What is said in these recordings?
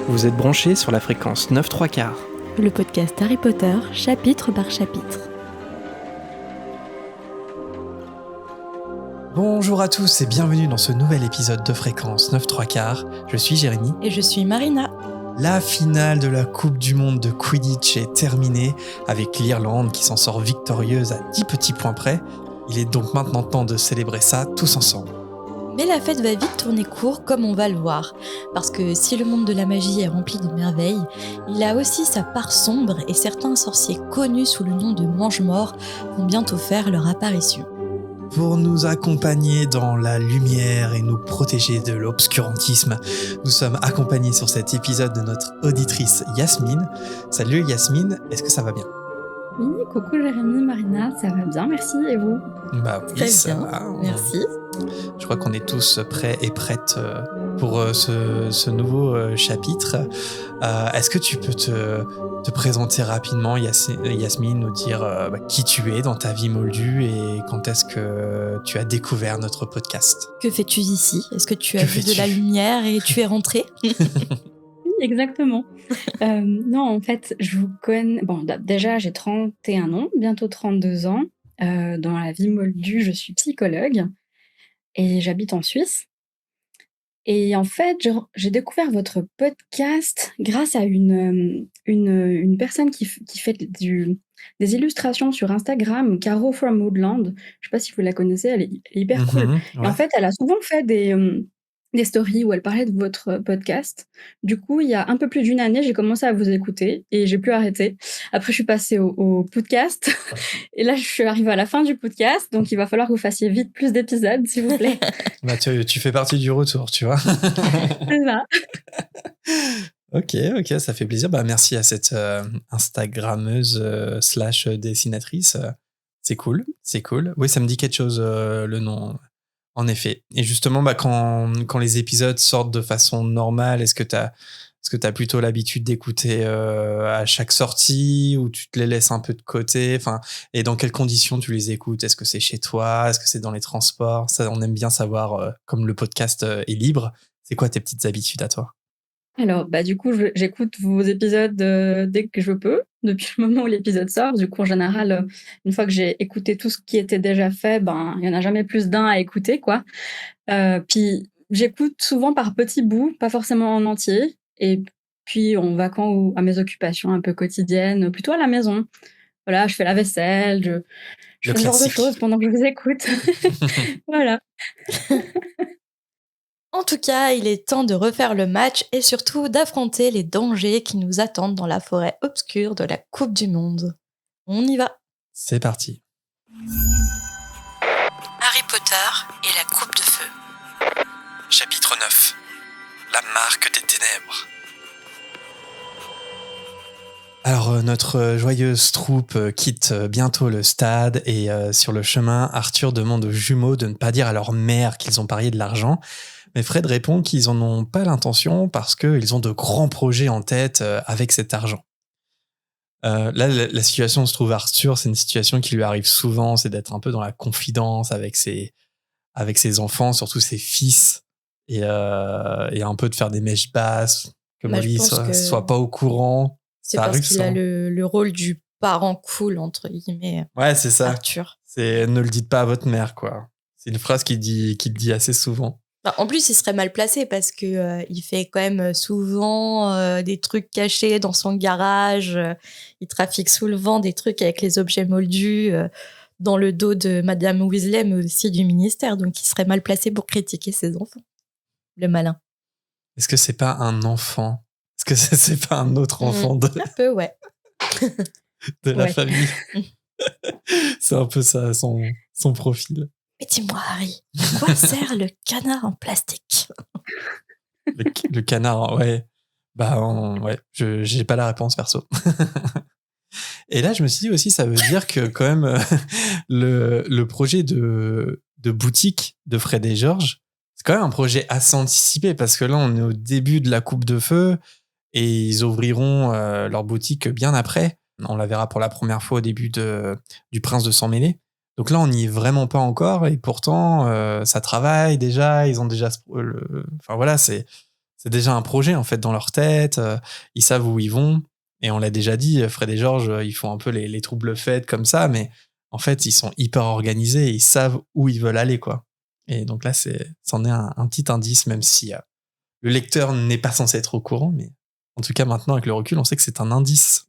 Vous êtes branchés sur la fréquence 9/3/4. Le podcast Harry Potter, chapitre par chapitre. Bonjour à tous et bienvenue dans ce nouvel épisode de Fréquence 9/3/4. Je suis Jérémy. Et je suis Marina. La finale de la Coupe du Monde de Quidditch est terminée avec l'Irlande qui s'en sort victorieuse à 10 petits points près. Il est donc maintenant temps de célébrer ça tous ensemble. Mais la fête va vite tourner court comme on va le voir. Parce que si le monde de la magie est rempli de merveilles, il a aussi sa part sombre et certains sorciers connus sous le nom de Mange-Morts vont bientôt faire leur apparition. Pour nous accompagner dans la lumière et nous protéger de l'obscurantisme, nous sommes accompagnés sur cet épisode de notre auditrice Yasmine. Salut Yasmine, est-ce que ça va bien ? Oui, coucou Jérémy, Marina, ça va bien, merci, et vous ? Bah oui, Très ça bien, va. merci. Je crois qu'on est tous prêts et prêtes pour ce nouveau chapitre. Est-ce que tu peux te présenter rapidement, Yasmine, nous dire qui tu es dans ta vie moldue et quand est-ce que tu as découvert notre podcast ? Que fais-tu ici ? Est-ce que tu as Que vu de fais-tu ? la lumière et tu es rentrée ? Oui, exactement. Non, en fait, je vous connais... Bon, déjà, j'ai 31 ans, bientôt 32 ans. Dans la vie moldue, je suis psychologue et j'habite en Suisse. Et en fait, j'ai découvert votre podcast grâce à une personne qui fait des illustrations sur Instagram, Caro from Woodland. Je ne sais pas si vous la connaissez, elle est hyper cool. Ouais. Et en fait, elle a souvent fait des stories où elle parlait de votre podcast. Du coup, il y a un peu plus d'une année, j'ai commencé à vous écouter et j'ai plus arrêté. Après, je suis passée au podcast et là, je suis arrivée à la fin du podcast, donc il va falloir que vous fassiez vite plus d'épisodes, s'il vous plaît. Bah, tu fais partie du retour, tu vois. C'est ça. Ok, ça fait plaisir. Bah, merci à cette Instagrammeuse / dessinatrice. C'est cool. Oui, ça me dit quelque chose, le nom. En effet. Et justement, quand les épisodes sortent de façon normale, est-ce que t'as plutôt l'habitude d'écouter à chaque sortie ou tu te les laisses un peu de côté ? Et dans quelles conditions tu les écoutes ? Est-ce que c'est chez toi ? Est-ce que c'est dans les transports ? Ça, on aime bien savoir, comme le podcast est libre, c'est quoi tes petites habitudes à toi ? Alors, du coup, j'écoute vos épisodes dès que je peux, depuis le moment où l'épisode sort. Du coup, en général, une fois que j'ai écouté tout ce qui était déjà fait, il n'y en a jamais plus d'un à écouter, quoi. Puis, j'écoute souvent par petits bouts, pas forcément en entier. Et puis, en vacances ou à mes occupations un peu quotidiennes, plutôt à la maison. Voilà, je fais la vaisselle, je fais ce genre de choses pendant que je vous écoute. Voilà. En tout cas, il est temps de refaire le match et surtout d'affronter les dangers qui nous attendent dans la forêt obscure de la Coupe du Monde. On y va. C'est parti. Harry Potter et la Coupe de Feu. Chapitre 9. La marque des ténèbres. Alors, notre joyeuse troupe quitte bientôt le stade et sur le chemin, Arthur demande aux jumeaux de ne pas dire à leur mère qu'ils ont parié de l'argent. Mais Fred répond qu'ils n'en ont pas l'intention parce qu'ils ont de grands projets en tête avec cet argent. Là, la situation où se trouve Arthur, c'est une situation qui lui arrive souvent, c'est d'être un peu dans la confidence avec ses enfants, surtout ses fils, et un peu de faire des mèches basses, que Molly soit pas au courant. C'est parce qu'il a le rôle du parent cool, entre guillemets. Ouais, c'est ça. Arthur. C'est ne le dites pas à votre mère, quoi. C'est une phrase qu'il dit assez souvent. En plus, il serait mal placé parce que il fait quand même souvent des trucs cachés dans son garage. Il trafique sous le vent des trucs avec les objets moldus dans le dos de Madame Weasley, mais aussi du ministère. Donc, il serait mal placé pour critiquer ses enfants. Le malin. Est-ce que c'est pas un enfant ? Est-ce que c'est pas un autre enfant Un peu, ouais. de la famille ? C'est un peu ça, son profil. Mais dis-moi, Harry, à quoi sert le canard en plastique ? Le canard, ouais. Ouais, j'ai pas la réponse perso. Et là, je me suis dit aussi, ça veut dire que quand même, le projet de boutique de Fred et George, c'est quand même un projet assez anticipé parce que là, on est au début de la Coupe de Feu et ils ouvriront leur boutique bien après. On la verra pour la première fois au début du Prince de Sang Mêlé. Donc là, on n'y est vraiment pas encore et pourtant, ça travaille déjà. Ils ont déjà... Enfin voilà, c'est c'est déjà un projet en fait dans leur tête. Ils savent où ils vont. Et on l'a déjà dit, Fred et George, ils font un peu les troubles faits comme ça, mais en fait, ils sont hyper organisés et ils savent où ils veulent aller, quoi. Et donc là, c'en est un petit indice, même si le lecteur n'est pas censé être au courant, mais en tout cas, maintenant, avec le recul, on sait que c'est un indice.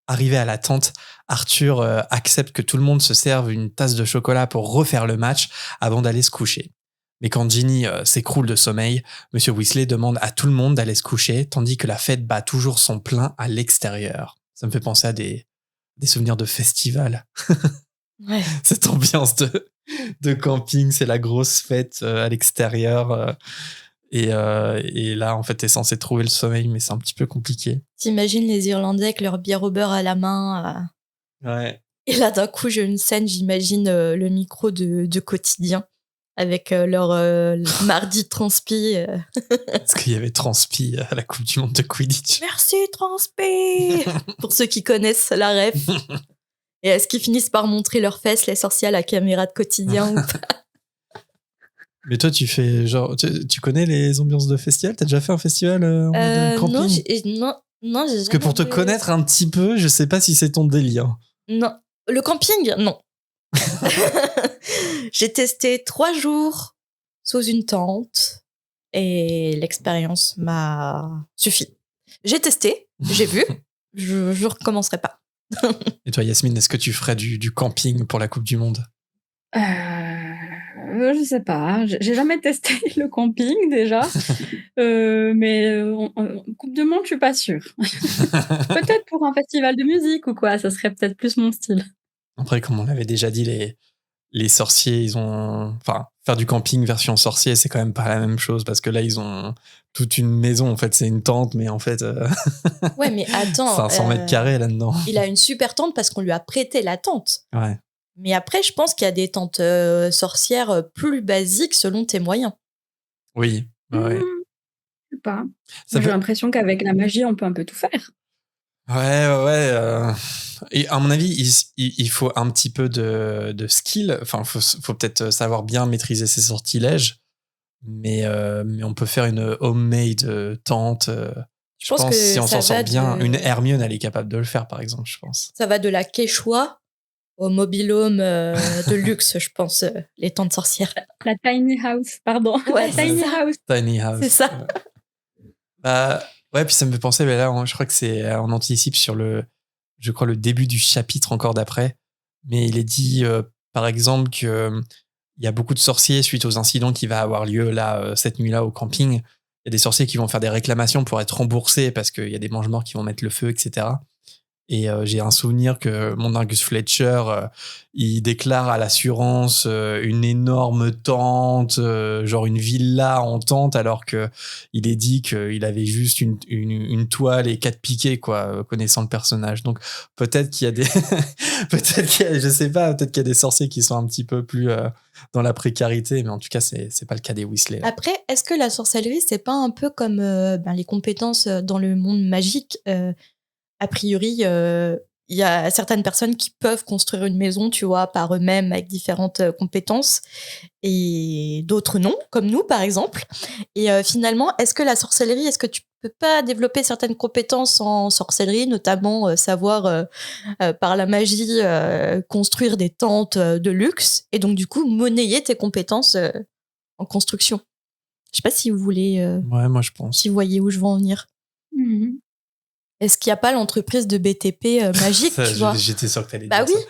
Arrivé à la tente, Arthur accepte que tout le monde se serve une tasse de chocolat pour refaire le match avant d'aller se coucher. Mais quand Ginny s'écroule de sommeil, Monsieur Weasley demande à tout le monde d'aller se coucher, tandis que la fête bat toujours son plein à l'extérieur. Ça me fait penser à des souvenirs de festival. Ouais. Cette ambiance de camping, c'est la grosse fête à l'extérieur. Et là, en fait, t'es censé trouver le sommeil, mais c'est un petit peu compliqué. T'imagines les Irlandais avec leur bière au beurre à la main. Ouais. Et là, d'un coup, j'ai une scène, j'imagine le micro de Quotidien avec leur mardi transpi. Parce qu'il y avait Transpi à la Coupe du Monde de Quidditch. Merci Transpi pour ceux qui connaissent la ref. Et est-ce qu'ils finissent par montrer leurs fesses, les sorciers, à la caméra de Quotidien ou pas? Mais toi, tu fais genre, tu connais les ambiances de festival? T'as déjà fait un festival en mode camping? Non, j'ai Parce que pour te connaître un petit peu, je sais pas si c'est ton délire. Non. Le camping, non. J'ai testé 3 jours sous une tente et l'expérience m'a suffi. J'ai testé, j'ai vu, je recommencerai pas. Et toi, Yasmine, est-ce que tu ferais du camping pour la Coupe du Monde? Je sais pas, j'ai jamais testé le camping déjà, mais Coupe du Monde, je suis pas sûre. Peut-être pour un festival de musique ou quoi, ça serait peut-être plus mon style. Après, comme on l'avait déjà dit, les sorciers, ils ont... Enfin, faire du camping version sorcier, c'est quand même pas la même chose, parce que là, ils ont toute une maison, en fait, c'est une tente, mais en fait... Ouais, mais attends... 500 mètres carrés là-dedans. Il a une super tente parce qu'on lui a prêté la tente. Ouais. Mais après, je pense qu'il y a des tentes sorcières plus basiques selon tes moyens. Oui, ouais. Je sais pas. Ça J'ai peut- l'impression qu'avec la magie, on peut un peu tout faire. Ouais. Et à mon avis, il faut un petit peu de skill. Enfin, faut peut-être savoir bien maîtriser ses sortilèges. Mais on peut faire une homemade tente. Je pense que si on ça s'en sort va bien, de- une Hermione, elle est capable de le faire, par exemple, je pense. Ça va de la Quechua au mobilhome de luxe, je pense, les tentes sorcières. La tiny house, pardon. Ouais, La c'est tiny ça. house. Tiny house. C'est ça. Ouais, puis ça me fait penser, mais là, je crois que on anticipe sur je crois, le début du chapitre encore d'après. Mais il est dit, par exemple, que il y a beaucoup de sorciers suite aux incidents qui va avoir lieu là, cette nuit-là au camping. Il y a des sorciers qui vont faire des réclamations pour être remboursés parce qu'il y a des mange-morts qui vont mettre le feu, etc. Et j'ai un souvenir que Mondargus Fletcher, il déclare à l'assurance une énorme tente, genre une villa en tente, alors que il est dit qu'il avait juste une toile et 4 piquets, quoi, connaissant le personnage. Donc peut-être qu'il y a des, je sais pas, peut-être qu'il y a des sorciers qui sont un petit peu plus dans la précarité, mais en tout cas c'est pas le cas des Weasley. Là. Après, est-ce que la sorcellerie, c'est pas un peu comme les compétences dans le monde magique a priori, il y a certaines personnes qui peuvent construire une maison, tu vois, par eux-mêmes avec différentes compétences et d'autres non, comme nous par exemple. Et finalement, est-ce que la sorcellerie, est-ce que tu peux pas développer certaines compétences en sorcellerie, notamment savoir par la magie construire des tentes de luxe et donc du coup monnayer tes compétences en construction? Je sais pas si vous voulez, Ouais, moi je pense. si vous voyez où je veux en venir. Mhm. Est-ce qu'il n'y a pas l'entreprise de BTP magique, Ça, tu vois? J'étais sûr que t'allais Bah dire oui. ça.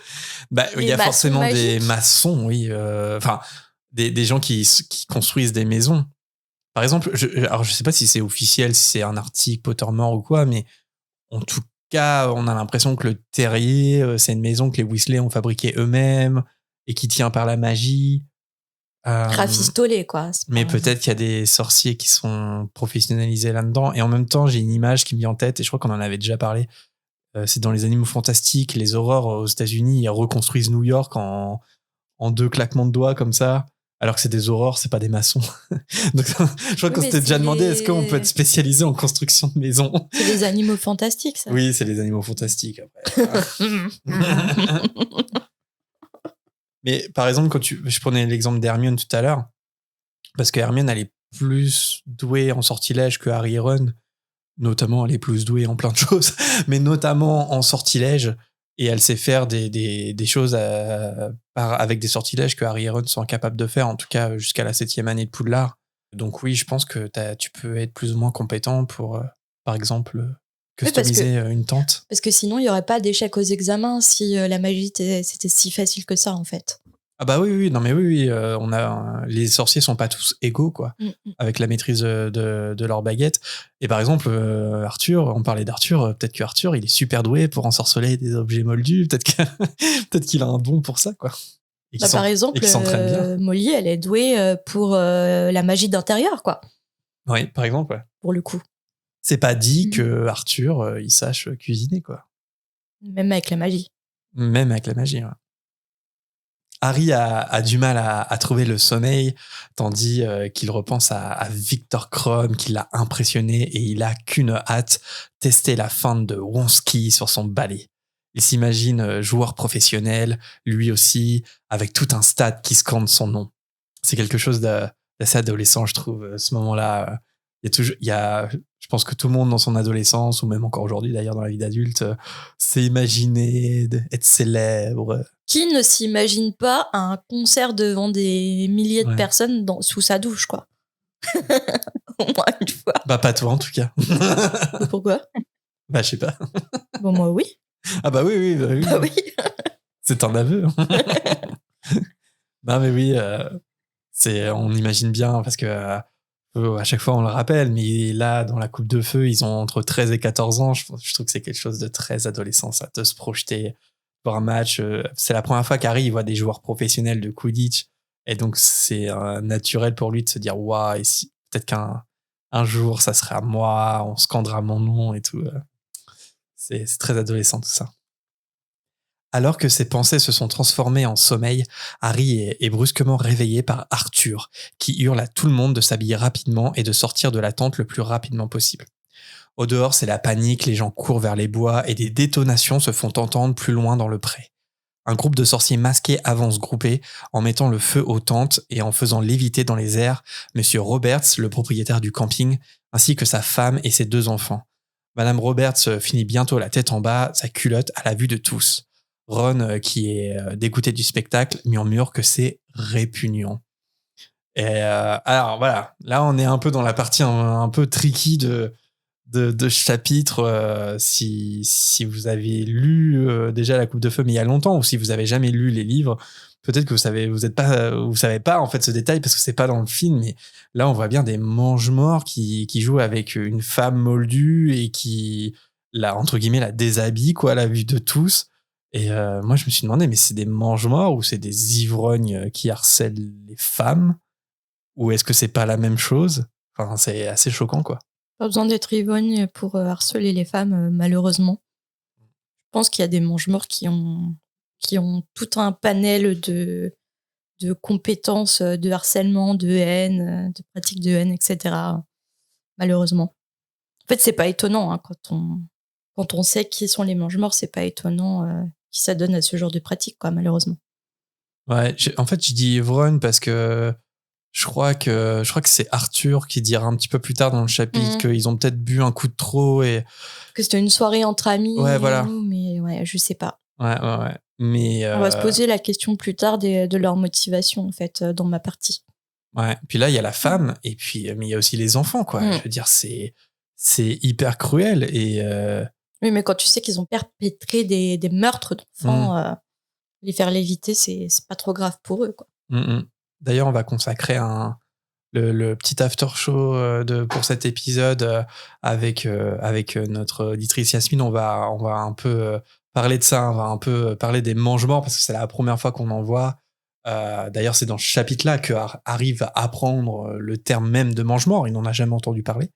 Bah, il Les y a maçons forcément des magiques. maçons, oui. Enfin, des gens qui construisent des maisons. Par exemple, alors je sais pas si c'est officiel, si c'est un article Pottermore ou quoi, mais en tout cas, on a l'impression que le terrier, c'est une maison que les Weasley ont fabriquée eux-mêmes et qui tient par la magie. Rafistolé, quoi. C'est Mais pas- peut-être qu'il y a des sorciers qui sont professionnalisés là-dedans. Et en même temps, j'ai une image qui me vient en tête, et je crois qu'on en avait déjà parlé. C'est dans les Animaux Fantastiques, les horreurs aux États-Unis, ils reconstruisent New York en 2 claquements de doigts comme ça. Alors que c'est des horreurs, c'est pas des maçons. Donc, je crois Oui, qu'on mais s'était déjà c'est demandé, les- est-ce qu'on peut être spécialisé en construction de maisons? C'est des animaux fantastiques, ça. Oui, c'est les Animaux Fantastiques. Après. Mais par exemple, je prenais l'exemple d'Hermione tout à l'heure, parce que Hermione, elle est plus douée en sortilège que Harry et Ron. Notamment, elle est plus douée en plein de choses, mais notamment en sortilège. Et elle sait faire des choses avec des sortilèges que Harry et Ron sont incapables de faire, en tout cas jusqu'à la 7e année de Poudlard. Donc oui, je pense que tu peux être plus ou moins compétent pour, par exemple, customiser une tente. Parce que sinon, il n'y aurait pas d'échec aux examens si la magie c'était si facile que ça, en fait. Ah bah oui, non mais oui, les sorciers sont pas tous égaux, quoi, avec la maîtrise de leur baguette. Et par exemple, Arthur, on parlait d'Arthur, peut-être que Arthur, il est super doué pour ensorceler des objets moldus, peut-être qu'il a un don pour ça, quoi. Par exemple, Molly, elle est douée pour la magie d'intérieur, quoi. Oui, par exemple, ouais. Pour le coup. C'est pas dit que Arthur, il sache cuisiner, quoi. Même avec la magie. Même avec la magie, ouais. Harry a du mal à trouver le sommeil, tandis qu'il repense à Victor Krum, qui l'a impressionné et il a qu'une hâte, tester la feinte de Wonski sur son balai. Il s'imagine joueur professionnel, lui aussi, avec tout un stade qui scande son nom. C'est quelque chose d'assez adolescent, je trouve, ce moment-là. Je pense que tout le monde dans son adolescence, ou même encore aujourd'hui d'ailleurs dans la vie d'adulte, s'est imaginé être célèbre. Qui ne s'imagine pas un concert devant des milliers de personnes sous sa douche, quoi. Au moins une fois. Bah pas toi en tout cas. Pourquoi ? Bah je sais pas. Bon moi oui. Ah bah oui. Bah oui. C'est un aveu. Non mais oui, on imagine bien parce que à chaque fois on le rappelle, mais là dans la coupe de feu ils ont entre 13 et 14 ans. Je trouve que c'est quelque chose de très adolescent, ça, de se projeter pour un match. C'est la première fois qu'Harry voit des joueurs professionnels de Quidditch et donc c'est naturel pour lui de se dire waouh, et si peut-être qu'un jour ça sera à moi, on scandera mon nom et tout. C'est très adolescent tout ça. Alors que ses pensées se sont transformées en sommeil, Harry est brusquement réveillé par Arthur, qui hurle à tout le monde de s'habiller rapidement et de sortir de la tente le plus rapidement possible. Au dehors, c'est la panique, les gens courent vers les bois et des détonations se font entendre plus loin dans le pré. Un groupe de sorciers masqués avance groupé en mettant le feu aux tentes et en faisant léviter dans les airs Monsieur Roberts, le propriétaire du camping, ainsi que sa femme et ses 2 enfants. Madame Roberts finit bientôt la tête en bas, sa culotte à la vue de tous. Ron, qui est dégoûté du spectacle, murmure que c'est répugnant. Et alors voilà, là on est un peu dans la partie un peu tricky de chapitre. Si vous avez lu déjà La Coupe de Feu, mais il y a longtemps, ou si vous avez jamais lu les livres, peut-être que vous savez pas en fait ce détail parce que c'est pas dans le film. Mais là on voit bien des mange-morts qui jouent avec une femme moldue et qui entre guillemets la déshabille quoi à la vue de tous. Et moi, je me suis demandé, mais c'est des mange-morts ou c'est des ivrognes qui harcèlent les femmes? Ou est-ce que c'est pas la même chose? Enfin, c'est assez choquant, quoi. Pas besoin d'être ivrogne pour harceler les femmes, malheureusement. Je pense qu'il y a des mange-morts qui ont tout un panel de compétences, de harcèlement, de haine, de pratiques de haine, etc. Malheureusement. En fait, c'est pas étonnant, hein, quand on sait qui sont les mange-morts, c'est pas étonnant qui s'adonnent à ce genre de pratique, quoi, malheureusement. Ouais, en fait, je dis ivrogne parce que je crois que c'est Arthur qui dira un petit peu plus tard dans le chapitre qu'ils ont peut-être bu un coup de trop et que c'était une soirée entre amis. Ouais, voilà. Mais ouais, je sais pas. Ouais. Mais on va se poser la question plus tard de leur motivation, en fait, dans ma partie. Ouais. Puis là, il y a la femme et puis mais il y a aussi les enfants, quoi. Je veux dire, c'est hyper cruel et Oui, mais quand tu sais qu'ils ont perpétré des meurtres d'enfants, les faire l'éviter, c'est pas trop grave pour eux, quoi. D'ailleurs, on va consacrer le petit after show pour cet épisode avec notre auditrice Yasmine. On va un peu parler de ça, on va un peu parler des mange-morts parce que c'est la première fois qu'on en voit. D'ailleurs, c'est dans ce chapitre-là que Harry va apprendre le terme même de mange-mort. Il n'en a jamais entendu parler.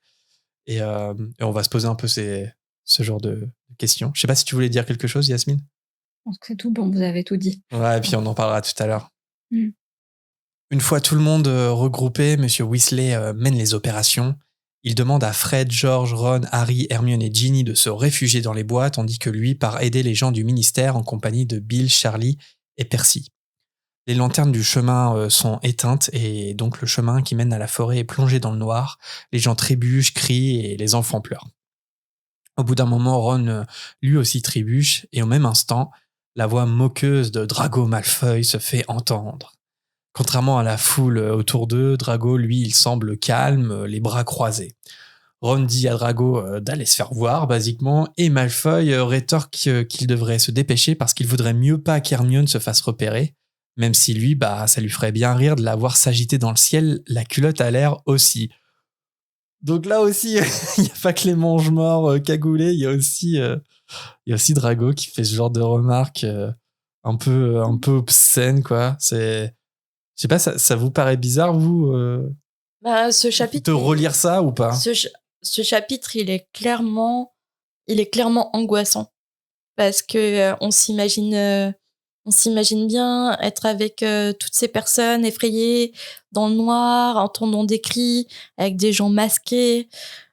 Et on va se poser un peu ce genre de questions. Je sais pas si tu voulais dire quelque chose, Yasmine. Je pense que c'est tout bon, vous avez tout dit. Ouais, et puis on en parlera tout à l'heure. Une fois tout le monde regroupé, Monsieur Weasley mène les opérations. Il demande à Fred, George, Ron, Harry, Hermione et Ginny de se réfugier dans les bois, tandis que lui part aider les gens du ministère en compagnie de Bill, Charlie et Percy. Les lanternes du chemin sont éteintes et donc le chemin qui mène à la forêt est plongé dans le noir. Les gens trébuchent, crient et les enfants pleurent. Au bout d'un moment, Ron lui aussi trébuche et au même instant, la voix moqueuse de Drago Malfoy se fait entendre. Contrairement à la foule autour d'eux, Drago, lui, il semble calme, les bras croisés. Ron dit à Drago d'aller se faire voir, basiquement, et Malfoy rétorque qu'il devrait se dépêcher parce qu'il voudrait mieux pas qu'Hermione se fasse repérer, même si lui, ça lui ferait bien rire de la voir s'agiter dans le ciel, la culotte à l'air aussi. Donc là aussi, il n'y a pas que les mange-morts cagoulés, il y a aussi Drago qui fait ce genre de remarques un peu obscènes, quoi. Je sais pas, ça vous paraît bizarre, vous Ce chapitre, de relire ça ou pas? ce chapitre, il est clairement angoissant parce que on s'imagine bien être avec toutes ces personnes effrayées dans le noir, entendant des cris, avec des gens masqués.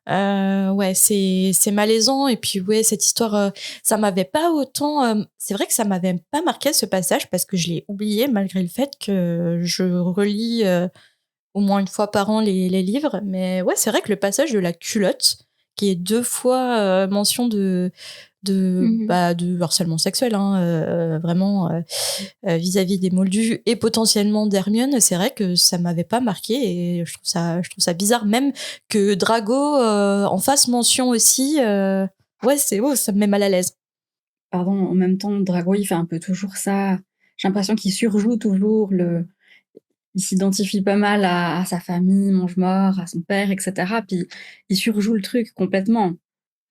Ouais, c'est malaisant. Et puis ouais, cette histoire, ça m'avait pas autant. C'est vrai que ça m'avait pas marqué ce passage parce que je l'ai oublié malgré le fait que je relis au moins une fois par an les livres. Mais ouais, c'est vrai que le passage de la culotte, qui est 2 fois mention de harcèlement sexuel, vraiment vis-à-vis des Moldus et potentiellement d'Hermione, c'est vrai que ça m'avait pas marqué et je trouve ça bizarre même que Drago en fasse mention aussi. Ouais, ça me met mal à l'aise. Pardon, en même temps, Drago, il fait un peu toujours ça. J'ai l'impression qu'il surjoue toujours il s'identifie pas mal à sa famille, mange-mort, à son père, etc. Puis il surjoue le truc complètement.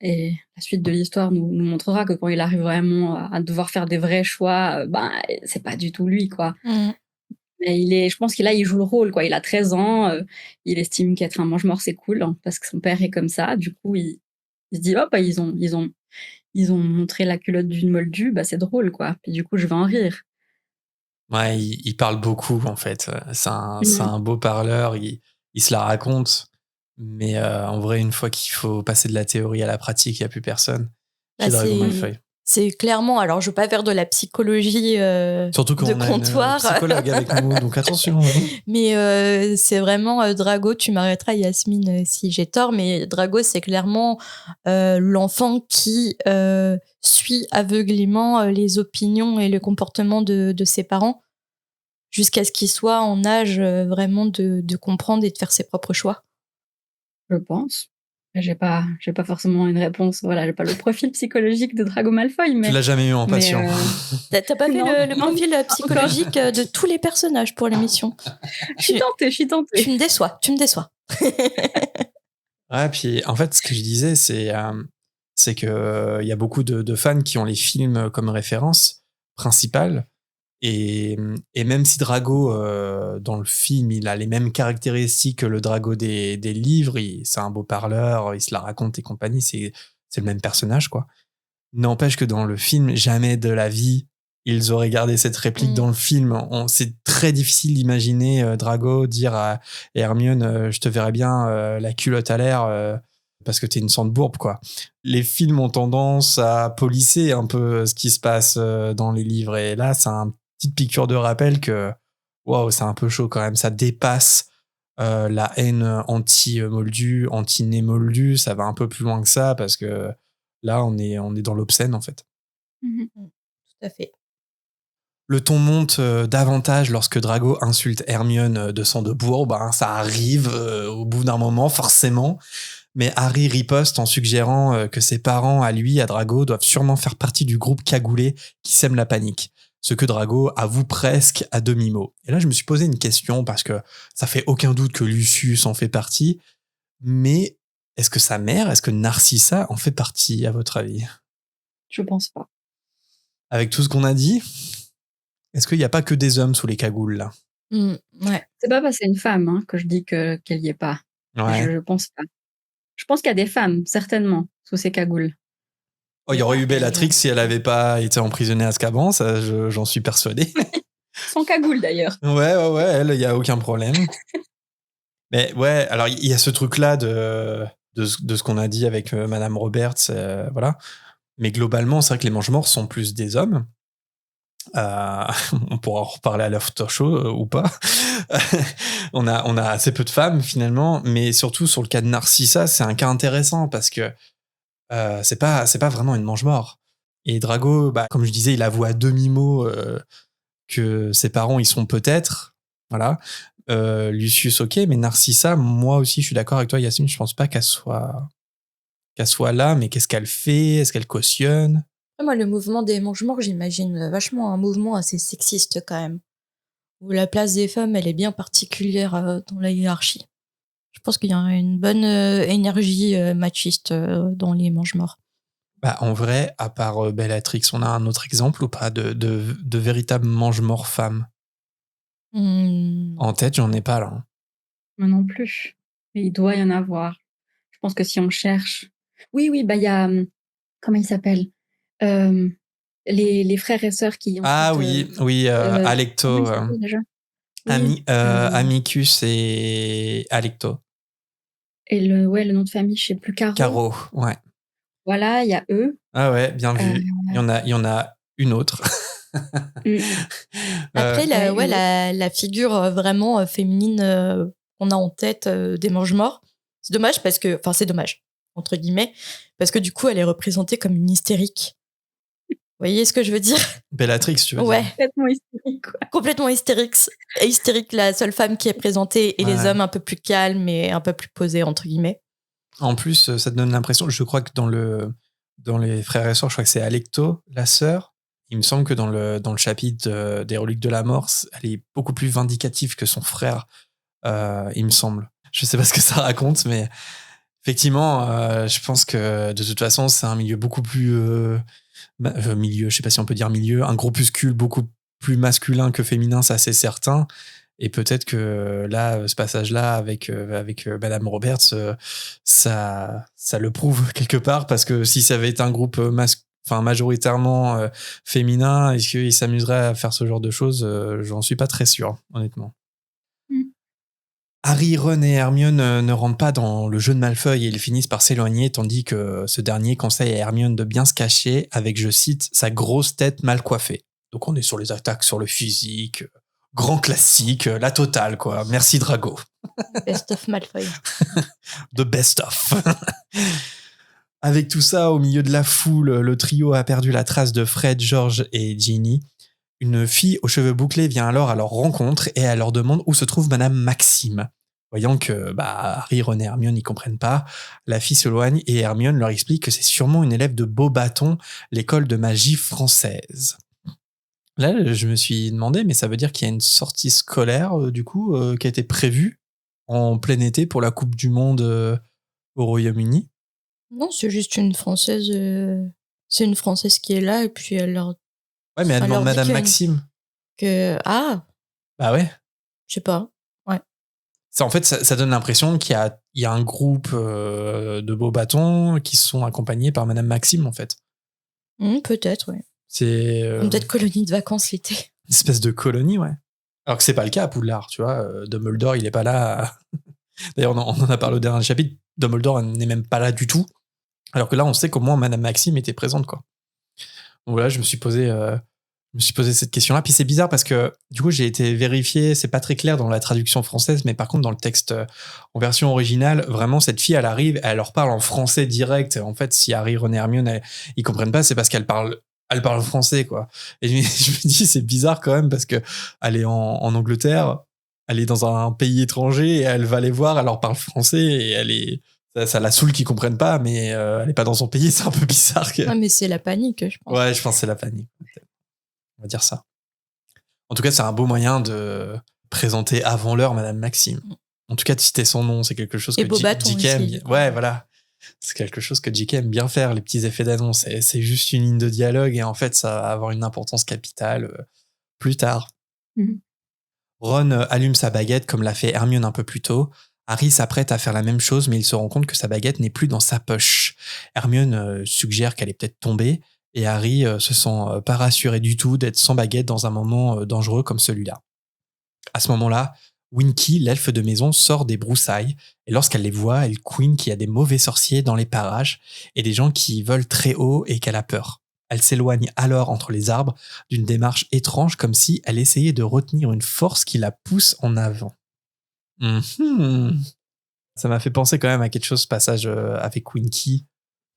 Et la suite de l'histoire nous montrera que quand il arrive vraiment à devoir faire des vrais choix, c'est pas du tout lui, quoi. Mais je pense qu'il il joue le rôle, quoi. Il a 13 ans, il estime qu'être un mange-mort, c'est cool, hein, parce que son père est comme ça. Du coup, il se dit, hop, ils ont montré la culotte d'une moldue, c'est drôle, quoi. Puis du coup, je vais en rire. Ouais, il parle beaucoup, en fait. C'est un beau parleur, il se la raconte. Mais en vrai, une fois qu'il faut passer de la théorie à la pratique, il n'y a plus personne. Chez Drago Malfoy. C'est clairement, alors je veux pas faire de la psychologie surtout quand de on a comptoir. Une psychologue avec nous, donc attention. Mais c'est vraiment Drago, tu m'arrêteras Yasmine si j'ai tort, mais Drago c'est clairement l'enfant qui suit aveuglément les opinions et le comportement de ses parents jusqu'à ce qu'il soit en âge vraiment de comprendre et de faire ses propres choix. Je pense. J'ai pas forcément une réponse. Voilà, j'ai pas le profil psychologique de Drago Malfoy, mais tu l'as jamais eu en patient. T'as pas fait le profil psychologique de tous les personnages pour l'émission. Je suis tentée. Tu me déçois. Ouais, puis en fait, ce que je disais, c'est que il y a beaucoup de fans qui ont les films comme référence principale. Et même si Drago, dans le film, il a les mêmes caractéristiques que le Drago des livres, c'est un beau parleur, il se la raconte et compagnie, c'est le même personnage, quoi. N'empêche que dans le film, jamais de la vie, ils auraient gardé cette réplique dans le film. C'est très difficile d'imaginer Drago dire à Hermione je te verrais bien la culotte à l'air parce que t'es une sandbourbe, quoi. Les films ont tendance à polisser un peu ce qui se passe dans les livres. Et là, c'est une petite piqûre de rappel que waouh, c'est un peu chaud quand même. Ça dépasse la haine anti-moldu, anti-né moldu. Ça va un peu plus loin que ça parce que là, on est dans l'obscène, en fait. Tout à fait. Le ton monte davantage lorsque Drago insulte Hermione de sang de bourbe. Ça arrive au bout d'un moment, forcément. Mais Harry riposte en suggérant que ses parents, à lui, à Drago, doivent sûrement faire partie du groupe cagoulé qui sème la panique. Ce que Drago avoue presque à demi-mot. Et là, je me suis posé une question parce que ça fait aucun doute que Lucius en fait partie. Mais est-ce que sa mère, est-ce que Narcissa en fait partie, à votre avis? Je pense pas. Avec tout ce qu'on a dit, est-ce qu'il n'y a pas que des hommes sous les cagoules, là? Ouais. C'est pas parce que c'est une femme que je dis qu'elle y est pas. Ouais. Je pense pas. Je pense qu'il y a des femmes, certainement, sous ces cagoules. Oh, il y aurait eu Bellatrix si elle n'avait pas été emprisonnée à Azkaban, ça, j'en suis persuadé. Sans cagoule, d'ailleurs. Ouais, elle, il n'y a aucun problème. Mais ouais, alors il y a ce truc-là de ce qu'on a dit avec Madame Roberts, voilà. Mais globalement, c'est vrai que les mange-morts sont plus des hommes. On pourra en reparler à l'after show ou pas. On a assez peu de femmes finalement, mais surtout sur le cas de Narcissa, c'est un cas intéressant parce que c'est pas vraiment une mange-mort. Et Drago, bah, comme je disais, il avoue à demi-mot que ses parents ils sont peut-être, voilà. Lucius, ok, mais Narcissa, moi aussi, je suis d'accord avec toi, Yasmine. Je pense pas qu'elle soit là, mais qu'est-ce qu'elle fait? Est-ce qu'elle cautionne? Moi, le mouvement des mange-morts, j'imagine vachement un mouvement assez sexiste quand même, où la place des femmes, elle est bien particulière dans la hiérarchie. Je pense qu'il y a une bonne énergie machiste dans les mange-morts. Bah, en vrai, à part Bellatrix, on a un autre exemple ou pas de véritable mange-mort femme? En tête, j'en ai pas là. Moi non plus. Mais il doit y en avoir. Je pense que si on cherche. Oui, bah il y a. Comment il s'appelle les frères et sœurs qui ont. Ah oui, Alecto. Comment il s'appelle déjà Oui, Amicus et Alecto. Et le nom de famille, je sais plus, Caro, ouais. Voilà, il y a eux. Ah ouais, bien vu. Il y en a une autre. Après, la figure vraiment féminine qu'on a en tête des mange-morts, c'est dommage parce que, enfin, c'est dommage, entre guillemets, parce que du coup, elle est représentée comme une hystérique. Vous voyez ce que je veux dire? Bellatrix, tu veux Ouais. dire? Complètement hystérique, quoi. Complètement hystérique, la seule femme qui est présentée, et les hommes un peu plus calmes et un peu plus posés, entre guillemets. En plus, ça te donne l'impression, je crois que dans les frères et sœurs, je crois que c'est Alecto, la sœur. Il me semble que dans le chapitre des reliques de la mort, elle est beaucoup plus vindicative que son frère, il me semble. Je sais pas ce que ça raconte, mais effectivement, je pense que de toute façon, c'est un milieu beaucoup plus... milieu, je sais pas si on peut dire milieu, un groupuscule beaucoup plus masculin que féminin, ça c'est certain. Et peut-être que là, ce passage-là avec Madame Roberts, ça le prouve quelque part, parce que si ça avait été un groupe majoritairement féminin, est-ce qu'il s'amuserait à faire ce genre de choses? J'en suis pas très sûr, honnêtement. Harry, Ron et Hermione ne rentrent pas dans le jeu de Malfoy et ils finissent par s'éloigner, tandis que ce dernier conseille à Hermione de bien se cacher avec, je cite, sa grosse tête mal coiffée. Donc on est sur les attaques sur le physique, grand classique, la totale, quoi. Merci Drago. Best of Malfoy. The best of. Avec tout ça, au milieu de la foule, le trio a perdu la trace de Fred, George et Ginny. Une fille aux cheveux bouclés vient alors à leur rencontre et elle leur demande où se trouve Madame Maxime. Voyant que Harry, Ron et Hermione n'y comprennent pas, la fille s'éloigne et Hermione leur explique que c'est sûrement une élève de Beauxbatons, l'école de magie française. Là, je me suis demandé, mais ça veut dire qu'il y a une sortie scolaire, du coup, qui a été prévue en plein été pour la Coupe du Monde au Royaume-Uni? Non, c'est juste une Française. C'est une Française qui est là et puis elle leur. Ouais, mais elle demande Madame Maxime. Ah, Bah ouais. je sais pas. Ouais. En fait, ça donne l'impression qu'il y a un groupe de Beauxbatons qui sont accompagnés par Madame Maxime, en fait. Peut-être, ouais. C'est peut-être colonie de vacances l'été. Une espèce de colonie, ouais. Alors que c'est pas le cas à Poudlard, tu vois. Dumbledore, il est pas là. D'ailleurs, on en a parlé au dernier chapitre. Dumbledore n'est même pas là du tout. Alors que là, on sait qu'au moins Madame Maxime était présente, quoi. Donc voilà, je me suis posé cette question-là. Puis c'est bizarre parce que du coup, j'ai été vérifié, c'est pas très clair dans la traduction française, mais par contre, dans le texte en version originale, vraiment, cette fille, elle arrive, elle leur parle en français direct. En fait, si Harry, Ron et Hermione, ils comprennent pas, c'est parce qu'elle parle français, quoi. Et je me dis, c'est bizarre quand même parce que elle est en Angleterre, elle est dans un pays étranger et elle va les voir, elle leur parle français et elle est... Ça la saoule qu'ils comprennent pas, mais elle est pas dans son pays, c'est un peu bizarre. Ouais, mais c'est la panique, je pense. Ouais, je pense que c'est la panique. On va dire ça. En tout cas, c'est un beau moyen de présenter avant l'heure Madame Maxime. En tout cas, de citer son nom, c'est quelque chose que J.K. aime bien. Ouais, voilà. C'est quelque chose que J.K. aime bien faire, les petits effets d'annonce. C'est juste une ligne de dialogue et en fait, ça va avoir une importance capitale plus tard. Ron allume sa baguette comme l'a fait Hermione un peu plus tôt. Harry s'apprête à faire la même chose, mais il se rend compte que sa baguette n'est plus dans sa poche. Hermione suggère qu'elle est peut-être tombée, et Harry se sent pas rassuré du tout d'être sans baguette dans un moment dangereux comme celui-là. À ce moment-là, Winky, l'elfe de maison, sort des broussailles, et lorsqu'elle les voit, elle couine qu'il y a des mauvais sorciers dans les parages, et des gens qui volent très haut et qu'elle a peur. Elle s'éloigne alors entre les arbres d'une démarche étrange, comme si elle essayait de retenir une force qui la pousse en avant. Mhm. Ça m'a fait penser quand même à quelque chose, ce passage avec Winky.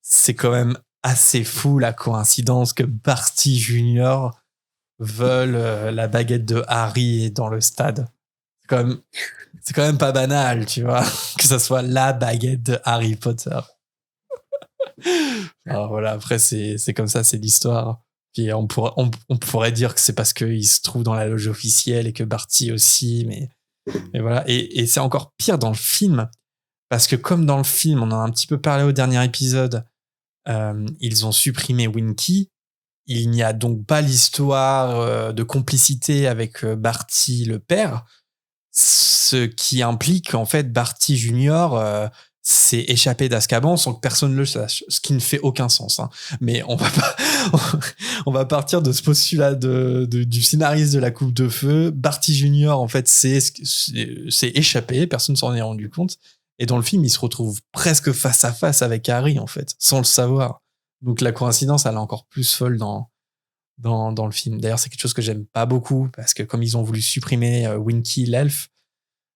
C'est quand même assez fou la coïncidence que Barty Junior vole la baguette de Harry dans le stade. C'est quand même pas banal, tu vois, que ça soit la baguette de Harry Potter. Alors voilà, après c'est comme ça, c'est l'histoire. Puis on pourrait dire que c'est parce qu'il se trouve dans la loge officielle et que Barty aussi, mais voilà. Et c'est encore pire dans le film, parce que comme dans le film, on en a un petit peu parlé au dernier épisode, ils ont supprimé Winky. Il n'y a donc pas l'histoire de complicité avec Barty le père, ce qui implique qu'en fait Barty Junior s'est échappé d'Azkaban sans que personne le sache, ce qui ne fait aucun sens. Hein. Mais on va partir de ce postulat du scénariste de la Coupe de Feu. Barty Junior en fait s'est échappé, personne s'en est rendu compte. Et dans le film, il se retrouve presque face à face avec Harry, en fait, sans le savoir. Donc la coïncidence, elle est encore plus folle dans le film. D'ailleurs, c'est quelque chose que j'aime pas beaucoup, parce que comme ils ont voulu supprimer Winky, l'elfe,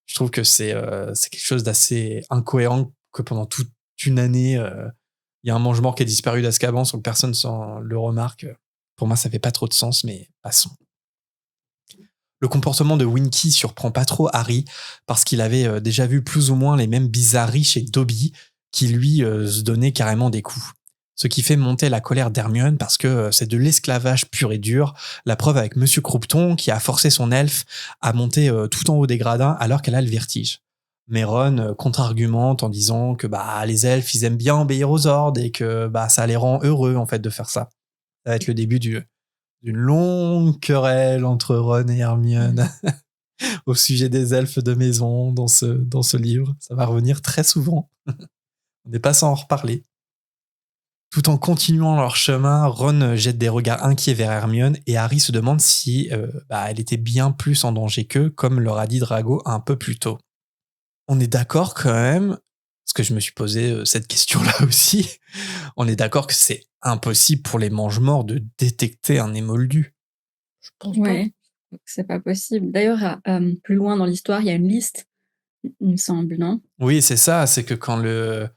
je trouve que c'est quelque chose d'assez incohérent que pendant toute une année, il y a un mange-mort qui est disparu d'Azkaban sans que personne le remarque. Pour moi, ça fait pas trop de sens, mais passons. Le comportement de Winky surprend pas trop Harry parce qu'il avait déjà vu plus ou moins les mêmes bizarreries chez Dobby qui lui se donnait carrément des coups. Ce qui fait monter la colère d'Hermione parce que c'est de l'esclavage pur et dur, la preuve avec Monsieur Croupton qui a forcé son elfe à monter tout en haut des gradins alors qu'elle a le vertige. Mais Ron contre-argumente en disant que les elfes ils aiment bien obéir aux ordres et que ça les rend heureux en fait de faire ça. Ça va être le début d'une longue querelle entre Ron et Hermione au sujet des elfes de maison dans ce livre. Ça va revenir très souvent. On n'est pas sans en reparler. Tout en continuant leur chemin, Ron jette des regards inquiets vers Hermione et Harry se demande si elle était bien plus en danger qu'eux, comme leur a dit Drago un peu plus tôt. On est d'accord quand même, parce que je me suis posé cette question-là aussi, on est d'accord que c'est impossible pour les mange-morts de détecter un émoldu. Je pense Ouais, c'est pas possible. D'ailleurs, plus loin dans l'histoire, il y a une liste, il me semble, non? Oui, c'est ça, c'est que quand le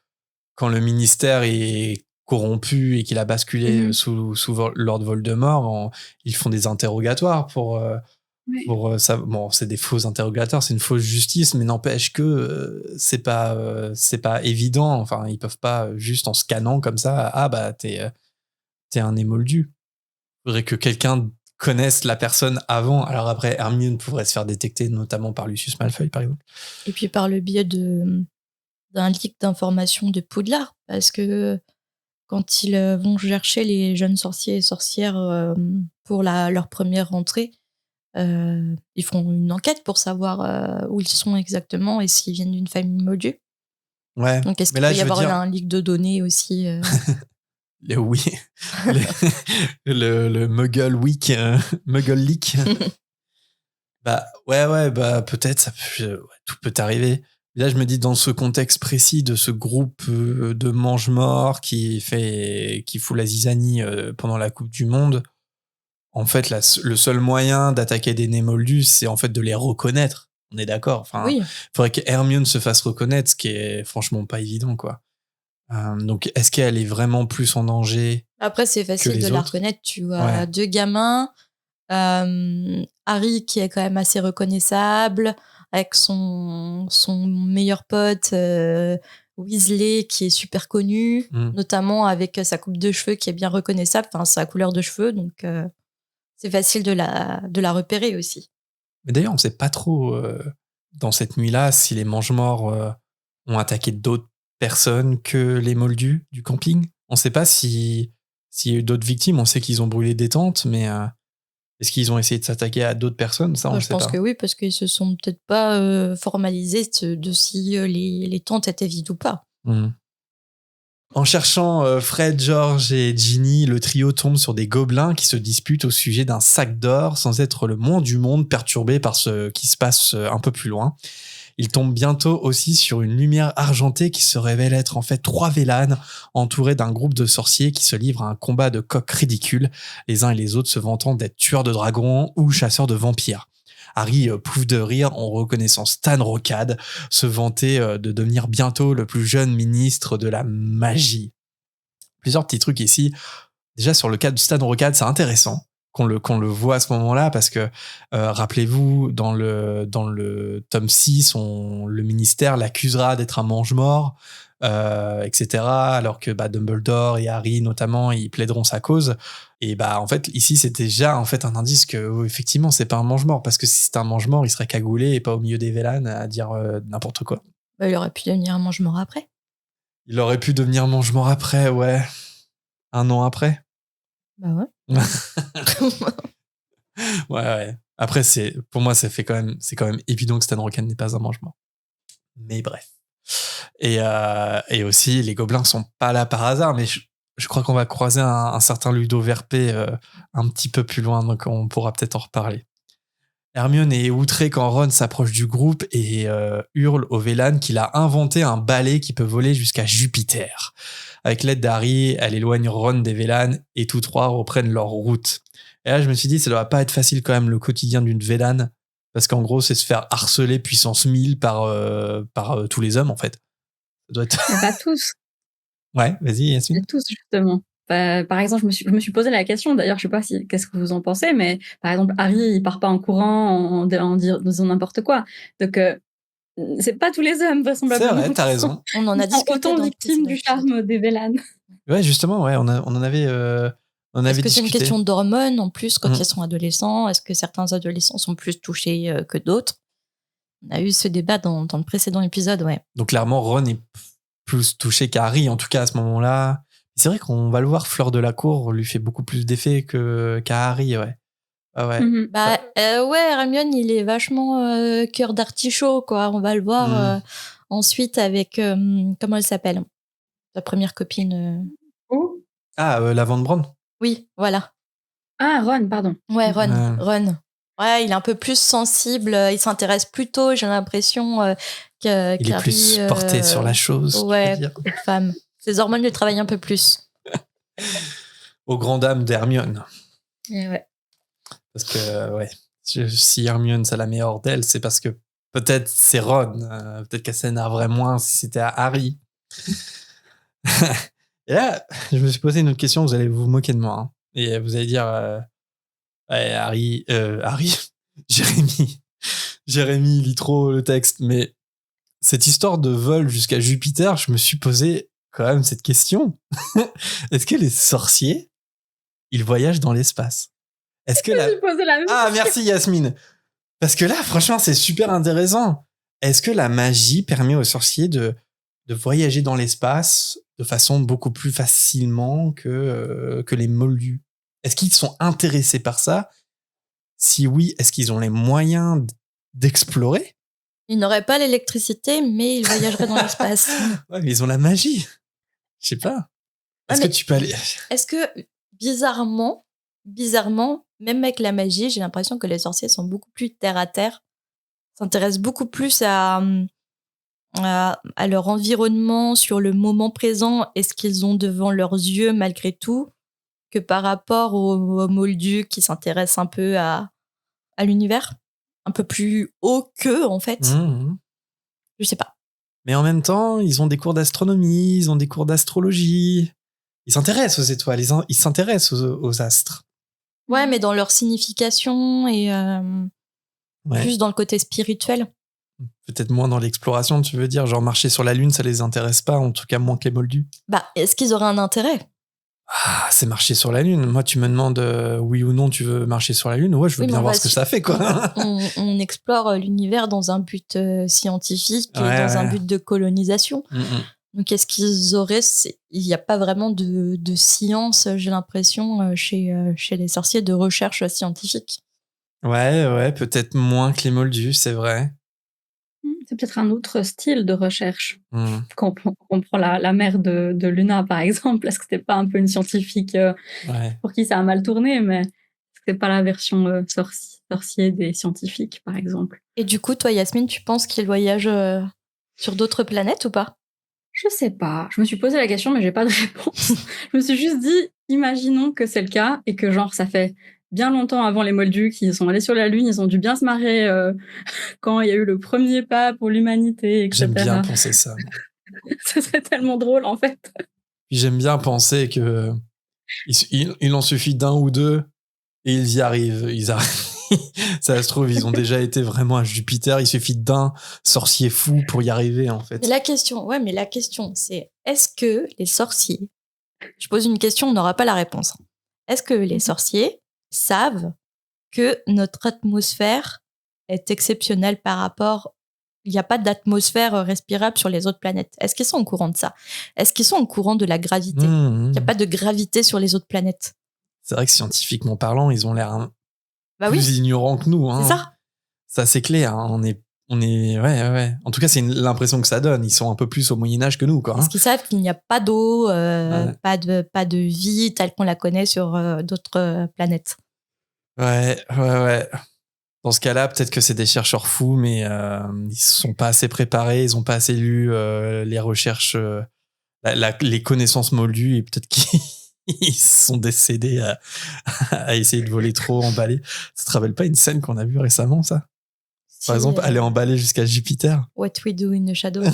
ministère est corrompu et qu'il a basculé sous Lord Voldemort, ils font des interrogatoires pour ça. Bon, c'est des faux interrogatoires, c'est une fausse justice, mais n'empêche que c'est pas évident. Enfin, ils peuvent pas juste en scannant comme ça, t'es un émoldu. Il faudrait que quelqu'un connaisse la personne avant. Alors après, Hermione pourrait se faire détecter, notamment par Lucius Malfoy, par exemple. Et puis par le biais d'un leak d'informations de Poudlard, parce que quand ils vont chercher les jeunes sorciers et sorcières pour leur première rentrée, ils font une enquête pour savoir où ils sont exactement et s'ils viennent d'une famille moldue. Ouais. Donc est-ce qu'il peut y avoir un leak de données aussi Oui. le Muggle Week, Muggle Leak. Peut-être, tout peut arriver. Là, je me dis, dans ce contexte précis de ce groupe de mange-morts qui fout la zizanie pendant la Coupe du Monde, en fait, le seul moyen d'attaquer des Némoldus, c'est en fait de les reconnaître. On est d'accord. Enfin, oui. Faudrait que Hermione se fasse reconnaître, ce qui est franchement pas évident, quoi. Donc, est-ce qu'elle est vraiment plus en danger? Après, c'est facile de la reconnaître. Tu vois, deux gamins, Harry qui est quand même assez reconnaissable, avec son meilleur pote Weasley qui est super connu, notamment avec sa coupe de cheveux qui est bien reconnaissable, enfin sa couleur de cheveux, donc c'est facile de la repérer aussi. Mais d'ailleurs, on ne sait pas trop dans cette nuit-là si les mange-morts ont attaqué d'autres personnes que les moldus du camping. On ne sait pas s'il y a eu d'autres victimes. On sait qu'ils ont brûlé des tentes, mais est-ce qu'ils ont essayé de s'attaquer à d'autres personnes? Ça, on ne sait pas. Je pense que oui, parce qu'ils se sont peut-être pas formalisés de si les tentes étaient vides ou pas. En cherchant Fred, George et Ginny, le trio tombe sur des gobelins qui se disputent au sujet d'un sac d'or sans être le moins du monde perturbé par ce qui se passe un peu plus loin. Ils tombent bientôt aussi sur une lumière argentée qui se révèle être en fait 3 Vélanes entourés d'un groupe de sorciers qui se livrent à un combat de coqs ridicules, les uns et les autres se vantant d'être tueurs de dragons ou chasseurs de vampires. Harry pouffe de rire en reconnaissant Stan Rocade, se vanter de devenir bientôt le plus jeune ministre de la magie. Plusieurs petits trucs ici. Déjà, sur le cas de Stan Rocade, c'est intéressant qu'on le voit à ce moment-là, parce que, rappelez-vous, dans le tome 6, le ministère l'accusera d'être un mange-mort, etc., alors que Dumbledore et Harry, notamment, ils plaideront sa cause. Et en fait, ici, c'est déjà en fait un indice que, effectivement, c'est pas un mange-mort, parce que si c'était un mange-mort, il serait cagoulé et pas au milieu des Vélanes à dire n'importe quoi. Il aurait pu devenir un mange-mort après. Il aurait pu devenir mange-mort après, ouais. 1 an après. Bah ouais. Ouais. Après, pour moi, c'est quand même évident que Stan Rocade n'est pas un mange-mort. Mais bref. Et aussi, les gobelins sont pas là par hasard, mais je crois qu'on va croiser un certain Ludo Verpé un petit peu plus loin, donc on pourra peut-être en reparler. Hermione est outrée quand Ron s'approche du groupe et hurle au Vélane qu'il a inventé un balai qui peut voler jusqu'à Jupiter. Avec l'aide d'Harry, elle éloigne Ron des Vélanes et tous 3 reprennent leur route. Et là, je me suis dit, ça doit pas être facile quand même le quotidien d'une Vélane, parce qu'en gros, c'est se faire harceler puissance 1000 par tous les hommes, en fait. Ça doit être... Pas tous. Ouais, vas-y, Yasmine. Pas tous, justement. Par exemple, je me suis posé la question, d'ailleurs, je sais pas qu'est-ce que vous en pensez, mais par exemple, Harry, il part pas en courant en disant n'importe quoi. Donc, c'est pas tous les hommes, vraisemblablement. C'est vrai, t'as raison. On en a discuté. Autant victimes du charme des Vélanes. Ouais, justement, ouais, on en avait Est-ce que c'est une question d'hormones en plus quand Mmh. ils sont adolescents? Est-ce que certains adolescents sont plus touchés que d'autres? On a eu ce débat dans le précédent épisode, ouais. Donc clairement, Ron est plus touché qu'Harry, en tout cas à ce moment-là. C'est vrai qu'on va le voir, Fleur de la Cour lui fait beaucoup plus d'effet qu'à Harry, ouais. Ah ouais. Mhm. Ouais, Hermione, il est vachement cœur d'artichaut, quoi. On va le voir ensuite avec... comment elle s'appelle? Sa première copine. Oh. Ah, Lavande Brown. Oui, voilà. Ah, Ron, pardon. Ouais, Ron. Ouais, il est un peu plus sensible. Il s'intéresse plus tôt, j'ai l'impression, qu'Harry. Il est plus porté sur la chose, ouais, tu veux dire. aux femmes. Ses hormones lui travaillent un peu plus. Aux grandes dames d'Hermione. Et ouais. Parce que, ouais, si Hermione, ça la met hors d'elle, c'est parce que peut-être c'est Ron. Peut-être qu'elle s'énerverait moins si c'était à Harry. Et là, je me suis posé une autre question, vous allez vous moquer de moi. Hein. Et vous allez dire, ouais, Harry, Jérémy, il lit trop le texte. Mais cette histoire de vol jusqu'à Jupiter, je me suis posé quand même cette question. Est-ce que les sorciers, ils voyagent dans l'espace? Est-ce que Je me suis posé la même Ah, merci Yasmine. Parce que là, franchement, c'est super intéressant. Est-ce que la magie permet aux sorciers de voyager dans l'espace de façon beaucoup plus facilement que les moldus? Est-ce qu'ils sont intéressés par ça? Si oui, est-ce qu'ils ont les moyens d'explorer? Ils n'auraient pas l'électricité, mais ils voyageraient dans l'espace. Ouais, mais ils ont la magie. Je sais pas. Est-ce que tu peux aller... Est-ce que, bizarrement, même avec la magie, j'ai l'impression que les sorciers sont beaucoup plus terre-à-terre, s'intéressent beaucoup plus à leur environnement, sur le moment présent et ce qu'ils ont devant leurs yeux malgré tout, que par rapport aux moldus qui s'intéressent un peu à l'univers, un peu plus haut qu'eux, en fait. Je sais pas. Mais en même temps, ils ont des cours d'astronomie, ils ont des cours d'astrologie. Ils s'intéressent aux étoiles, ils s'intéressent aux astres. Ouais, mais dans leur signification et plus dans le côté spirituel. Peut-être moins dans l'exploration, tu veux dire? Genre marcher sur la Lune, ça les intéresse pas, en tout cas moins que les moldus. Est-ce qu'ils auraient un intérêt? Ah, c'est marcher sur la Lune. Moi, tu me demandes oui ou non, tu veux marcher sur la Lune? Ouais, je veux bien voir ce que ça fait, quoi. On explore l'univers dans un but scientifique, dans un but de colonisation. Donc, est-ce qu'ils auraient... Il n'y a pas vraiment de science, j'ai l'impression, chez les sorciers, de recherche scientifique. Ouais, peut-être moins que les moldus, c'est vrai. C'est peut-être un autre style de recherche. Quand on prend la mère de Luna, par exemple, est-ce que c'était pas un peu une scientifique pour qui ça a mal tourné, mais C'est pas la version sorcier des scientifiques, par exemple. Et du coup, toi, Yasmine, tu penses qu'il voyage sur d'autres planètes ou pas? Je sais pas. Je me suis posé la question, mais j'ai pas de réponse. Je me suis juste dit, imaginons que c'est le cas et que genre ça fait bien longtemps avant les Moldus qu'ils sont allés sur la Lune, ils ont dû bien se marrer quand il y a eu le premier pas pour l'humanité, etc. J'aime bien penser ça. Ce serait tellement drôle en fait. Puis j'aime bien penser que il en suffit d'un ou deux et ils y arrivent. Ils arrivent. Ça se trouve, ils ont déjà été vraiment à Jupiter. Il suffit d'un sorcier fou pour y arriver, en fait. Mais la question, c'est est-ce que les sorciers, je pose une question, on n'aura pas la réponse. Est-ce que les sorciers savent que notre atmosphère est exceptionnelle par rapport, il n'y a pas d'atmosphère respirable sur les autres planètes? Est-ce qu'ils sont au courant de ça? Est-ce qu'ils sont au courant de la gravité? Il n'y a pas de gravité sur les autres planètes? C'est vrai que scientifiquement parlant, ils ont l'air Bah plus oui, ignorants que nous. Hein. c'est ça. Ça, c'est clair. Hein. On est, ouais. En tout cas, c'est l'impression que ça donne. Ils sont un peu plus au Moyen-Âge que nous, quoi. Est-ce qu'ils savent qu'il n'y a pas d'eau, pas de vie telle qu'on la connaît sur d'autres planètes? Ouais. Dans ce cas-là, peut-être que c'est des chercheurs fous, mais ils sont pas assez préparés, ils ont pas assez lu les recherches, les connaissances moldues, et peut-être qu'ils ils sont décédés à essayer de voler trop emballés. Ça te rappelle pas une scène qu'on a vue récemment, ça? Par exemple, aller emballer jusqu'à Jupiter. What We Do in the Shadows.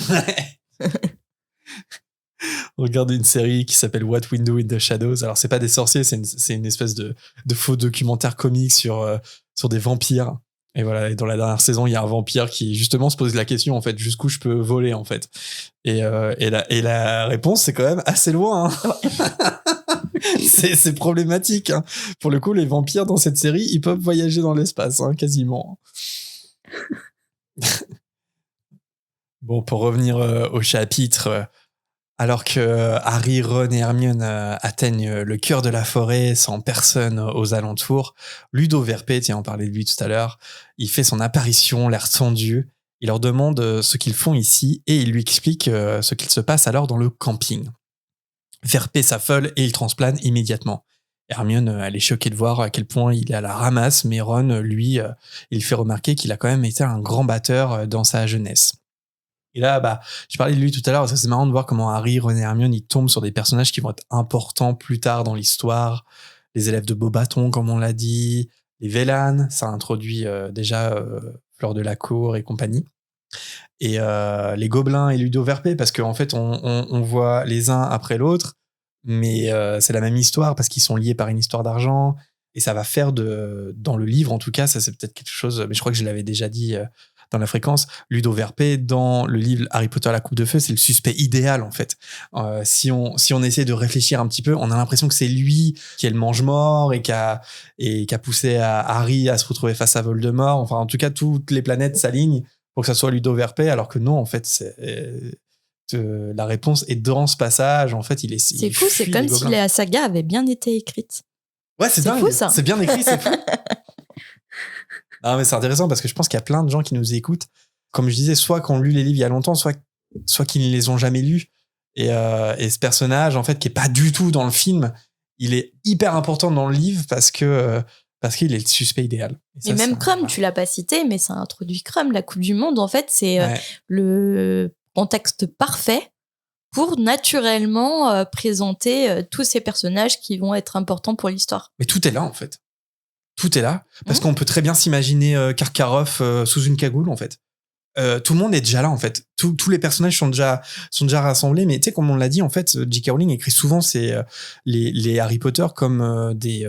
On regarde une série qui s'appelle What We Do in the Shadows. Alors, c'est pas des sorciers, c'est une espèce de faux documentaire comique sur des vampires. Et voilà, et dans la dernière saison, il y a un vampire qui justement se pose la question, en fait, jusqu'où je peux voler, en fait. Et la réponse, c'est quand même assez loin. Hein. C'est problématique. Hein. Pour le coup, les vampires dans cette série, ils peuvent voyager dans l'espace, hein, quasiment. Bon, pour revenir au chapitre, alors que Harry, Ron et Hermione atteignent le cœur de la forêt sans personne aux alentours, Ludo Verpé, tiens, on parlait de lui tout à l'heure, il fait son apparition, l'air tendu. Il leur demande ce qu'ils font ici et il lui explique ce qu'il se passe alors dans le camping. Verpé s'affole et il transplane immédiatement. Hermione, elle est choquée de voir à quel point il est à la ramasse, mais Ron, lui, il fait remarquer qu'il a quand même été un grand batteur dans sa jeunesse. Et là, je parlais de lui tout à l'heure, parce que c'est marrant de voir comment Harry, Ron et Hermione, ils tombent sur des personnages qui vont être importants plus tard dans l'histoire. Les élèves de Beauxbatons, comme on l'a dit, les Vélanes, ça introduit déjà Fleur de la Cour et compagnie. Et les Gobelins et Ludo Verpé, parce qu'en fait, on voit les uns après l'autre, mais c'est la même histoire, parce qu'ils sont liés par une histoire d'argent, et ça va faire dans le livre, en tout cas, ça c'est peut-être quelque chose, mais je crois que je l'avais déjà dit dans la fréquence, Ludo Verpé, dans le livre Harry Potter la Coupe de Feu, c'est le suspect idéal, en fait. Si on essaie de réfléchir un petit peu, on a l'impression que c'est lui qui est le mange-mort et qui a poussé Harry à se retrouver face à Voldemort. Enfin, en tout cas, toutes les planètes s'alignent pour que ça soit Ludo Verpé, alors que non, en fait, la réponse est dans ce passage. En fait, c'est fou, c'est comme si la saga avait bien été écrite. Ouais, c'est dingue. Fou, ça. C'est bien écrit, c'est fou. Non, mais c'est intéressant parce que je pense qu'il y a plein de gens qui nous écoutent. Comme je disais, soit qui ont lu les livres il y a longtemps, soit qui ne les ont jamais lus. Et ce personnage, en fait, qui est pas du tout dans le film, il est hyper important dans le livre parce qu'il est le suspect idéal. Et même Krum, tu l'as pas cité, mais ça introduit Krum. La Coupe du Monde, en fait, c'est le contexte parfait pour naturellement présenter tous ces personnages qui vont être importants pour l'histoire. Mais tout est là, en fait. Tout est là, parce qu'on peut très bien s'imaginer Karkaroff sous une cagoule, en fait. Tout le monde est déjà là, en fait. Tous les personnages sont déjà rassemblés, mais tu sais, comme on l'a dit, en fait, J.K. Rowling écrit souvent les Harry Potter comme des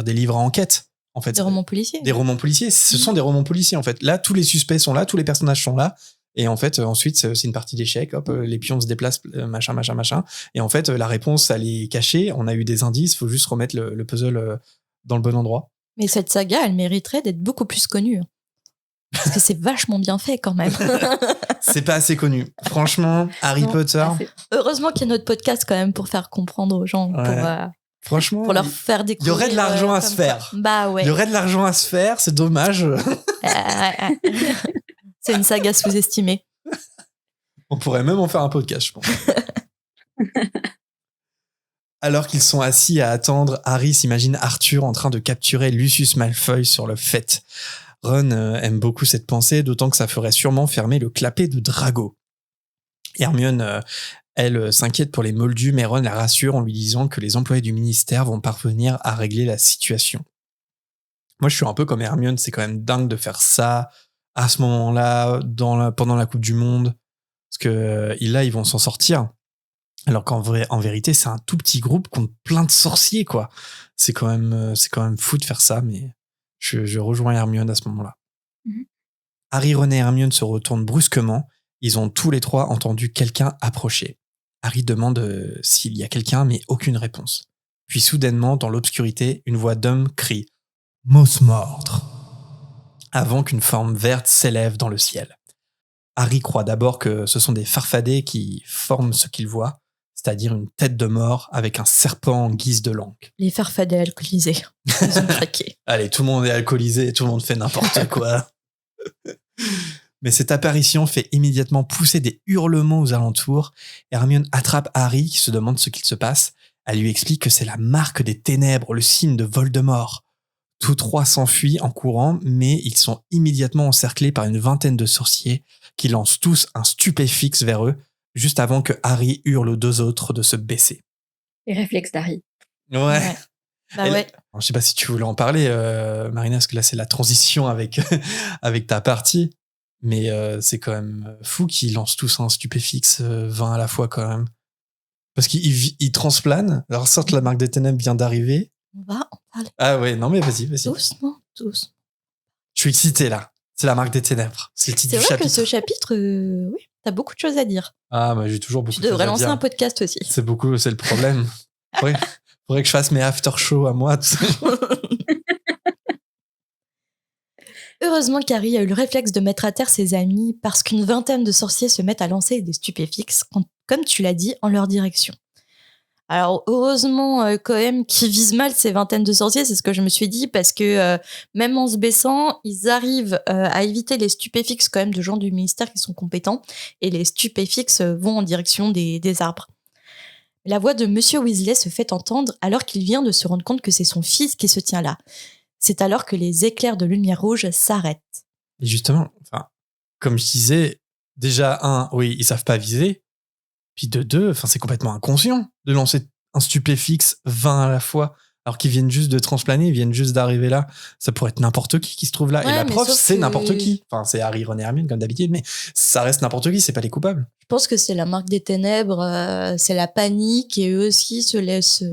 livres à enquête, en fait. Des romans policiers. Des romans policiers. Ce sont des romans policiers, en fait. Là, tous les suspects sont là, tous les personnages sont là. Et en fait, ensuite, c'est une partie d'échecs. Hop, les pions se déplacent, machin. Et en fait, la réponse, elle est cachée. On a eu des indices. Il faut juste remettre le puzzle dans le bon endroit. Mais cette saga, elle mériterait d'être beaucoup plus connue. Parce que c'est vachement bien fait, quand même. C'est pas assez connu. Franchement, Harry Potter... Heureusement qu'il y a notre podcast, quand même, pour faire comprendre aux gens. Ouais. Franchement, pour leur faire découvrir. Il y aurait de l'argent à se faire. Bah ouais. Il y aurait de l'argent à se faire, c'est dommage. C'est une saga sous-estimée. On pourrait même en faire un podcast, je pense. Alors qu'ils sont assis à attendre, Harry s'imagine Arthur en train de capturer Lucius Malfoy sur le fait. Ron aime beaucoup cette pensée, d'autant que ça ferait sûrement fermer le clapet de Drago. Hermione, elle, s'inquiète pour les Moldus, mais Ron la rassure en lui disant que les employés du ministère vont parvenir à régler la situation. Moi, je suis un peu comme Hermione, c'est quand même dingue de faire ça à ce moment-là, pendant la Coupe du Monde, parce que là, ils vont s'en sortir. Alors qu'en vérité, c'est un tout petit groupe contre plein de sorciers, quoi. C'est quand même fou de faire ça, mais je rejoins Hermione à ce moment-là. Mhm. Harry, Ron et Hermione se retournent brusquement. Ils ont tous les trois entendu quelqu'un approcher. Harry demande s'il y a quelqu'un, mais aucune réponse. Puis soudainement, dans l'obscurité, une voix d'homme crie « Mossmordre !» avant qu'une forme verte s'élève dans le ciel. Harry croit d'abord que ce sont des farfadets qui forment ce qu'il voit, c'est-à-dire une tête de mort avec un serpent en guise de langue. Les farfadets alcoolisés. Ils ont craqué. Allez, tout le monde est alcoolisé, tout le monde fait n'importe quoi. Mais cette apparition fait immédiatement pousser des hurlements aux alentours. Hermione attrape Harry qui se demande ce qu'il se passe. Elle lui explique que c'est la marque des ténèbres, le signe de Voldemort. Tous trois s'enfuient en courant, mais ils sont immédiatement encerclés par une vingtaine de sorciers qui lancent tous un stupéfixe vers eux, juste avant que Harry hurle aux deux autres de se baisser. Les réflexes d'Harry. Ouais. Bah ouais. Je sais pas si tu voulais en parler, Marina, parce que là, c'est la transition avec, avec ta partie. Mais c'est quand même fou qu'ils lancent tous un stupéfixe 20 à la fois, quand même. Parce qu'ils transplanent. Alors, certes, la marque des ténèbres vient d'arriver. On va en parler. Ah ouais, non, mais vas-y. Doucement. Je suis excité, là. C'est la marque des ténèbres. C'est le titre C'est du vrai chapitre. que ce chapitre, oui, t'as beaucoup de choses à dire. Ah, bah, j'ai toujours beaucoup Tu de choses devrais à lancer dire. un podcast aussi. C'est le problème. Faudrait que je fasse mes after-shows à moi. Heureusement qu'Harry a eu le réflexe de mettre à terre ses amis parce qu'une vingtaine de sorciers se mettent à lancer des stupéfixes, comme tu l'as dit, en leur direction. Alors heureusement quand même qu'ils visent mal ces vingtaines de sorciers, c'est ce que je me suis dit, parce que même en se baissant, ils arrivent à éviter les stupéfixes quand même de gens du ministère qui sont compétents, et les stupéfixes vont en direction des arbres. La voix de Monsieur Weasley se fait entendre alors qu'il vient de se rendre compte que c'est son fils qui se tient là. C'est alors que les éclairs de lumière rouge s'arrêtent. Et justement, comme je disais, déjà, oui, ils savent pas viser. Puis de deux, c'est complètement inconscient de lancer un stupéfixe 20 à la fois, alors qu'ils viennent juste de transplaner, ils viennent juste d'arriver là. Ça pourrait être n'importe qui se trouve là. Ouais, et la mais prof, sauf c'est que- n'importe qui. C'est Harry, Ron et Hermione, comme d'habitude, mais ça reste n'importe qui, c'est pas les coupables. Je pense que c'est la marque des ténèbres, c'est la panique, et eux aussi se laissent,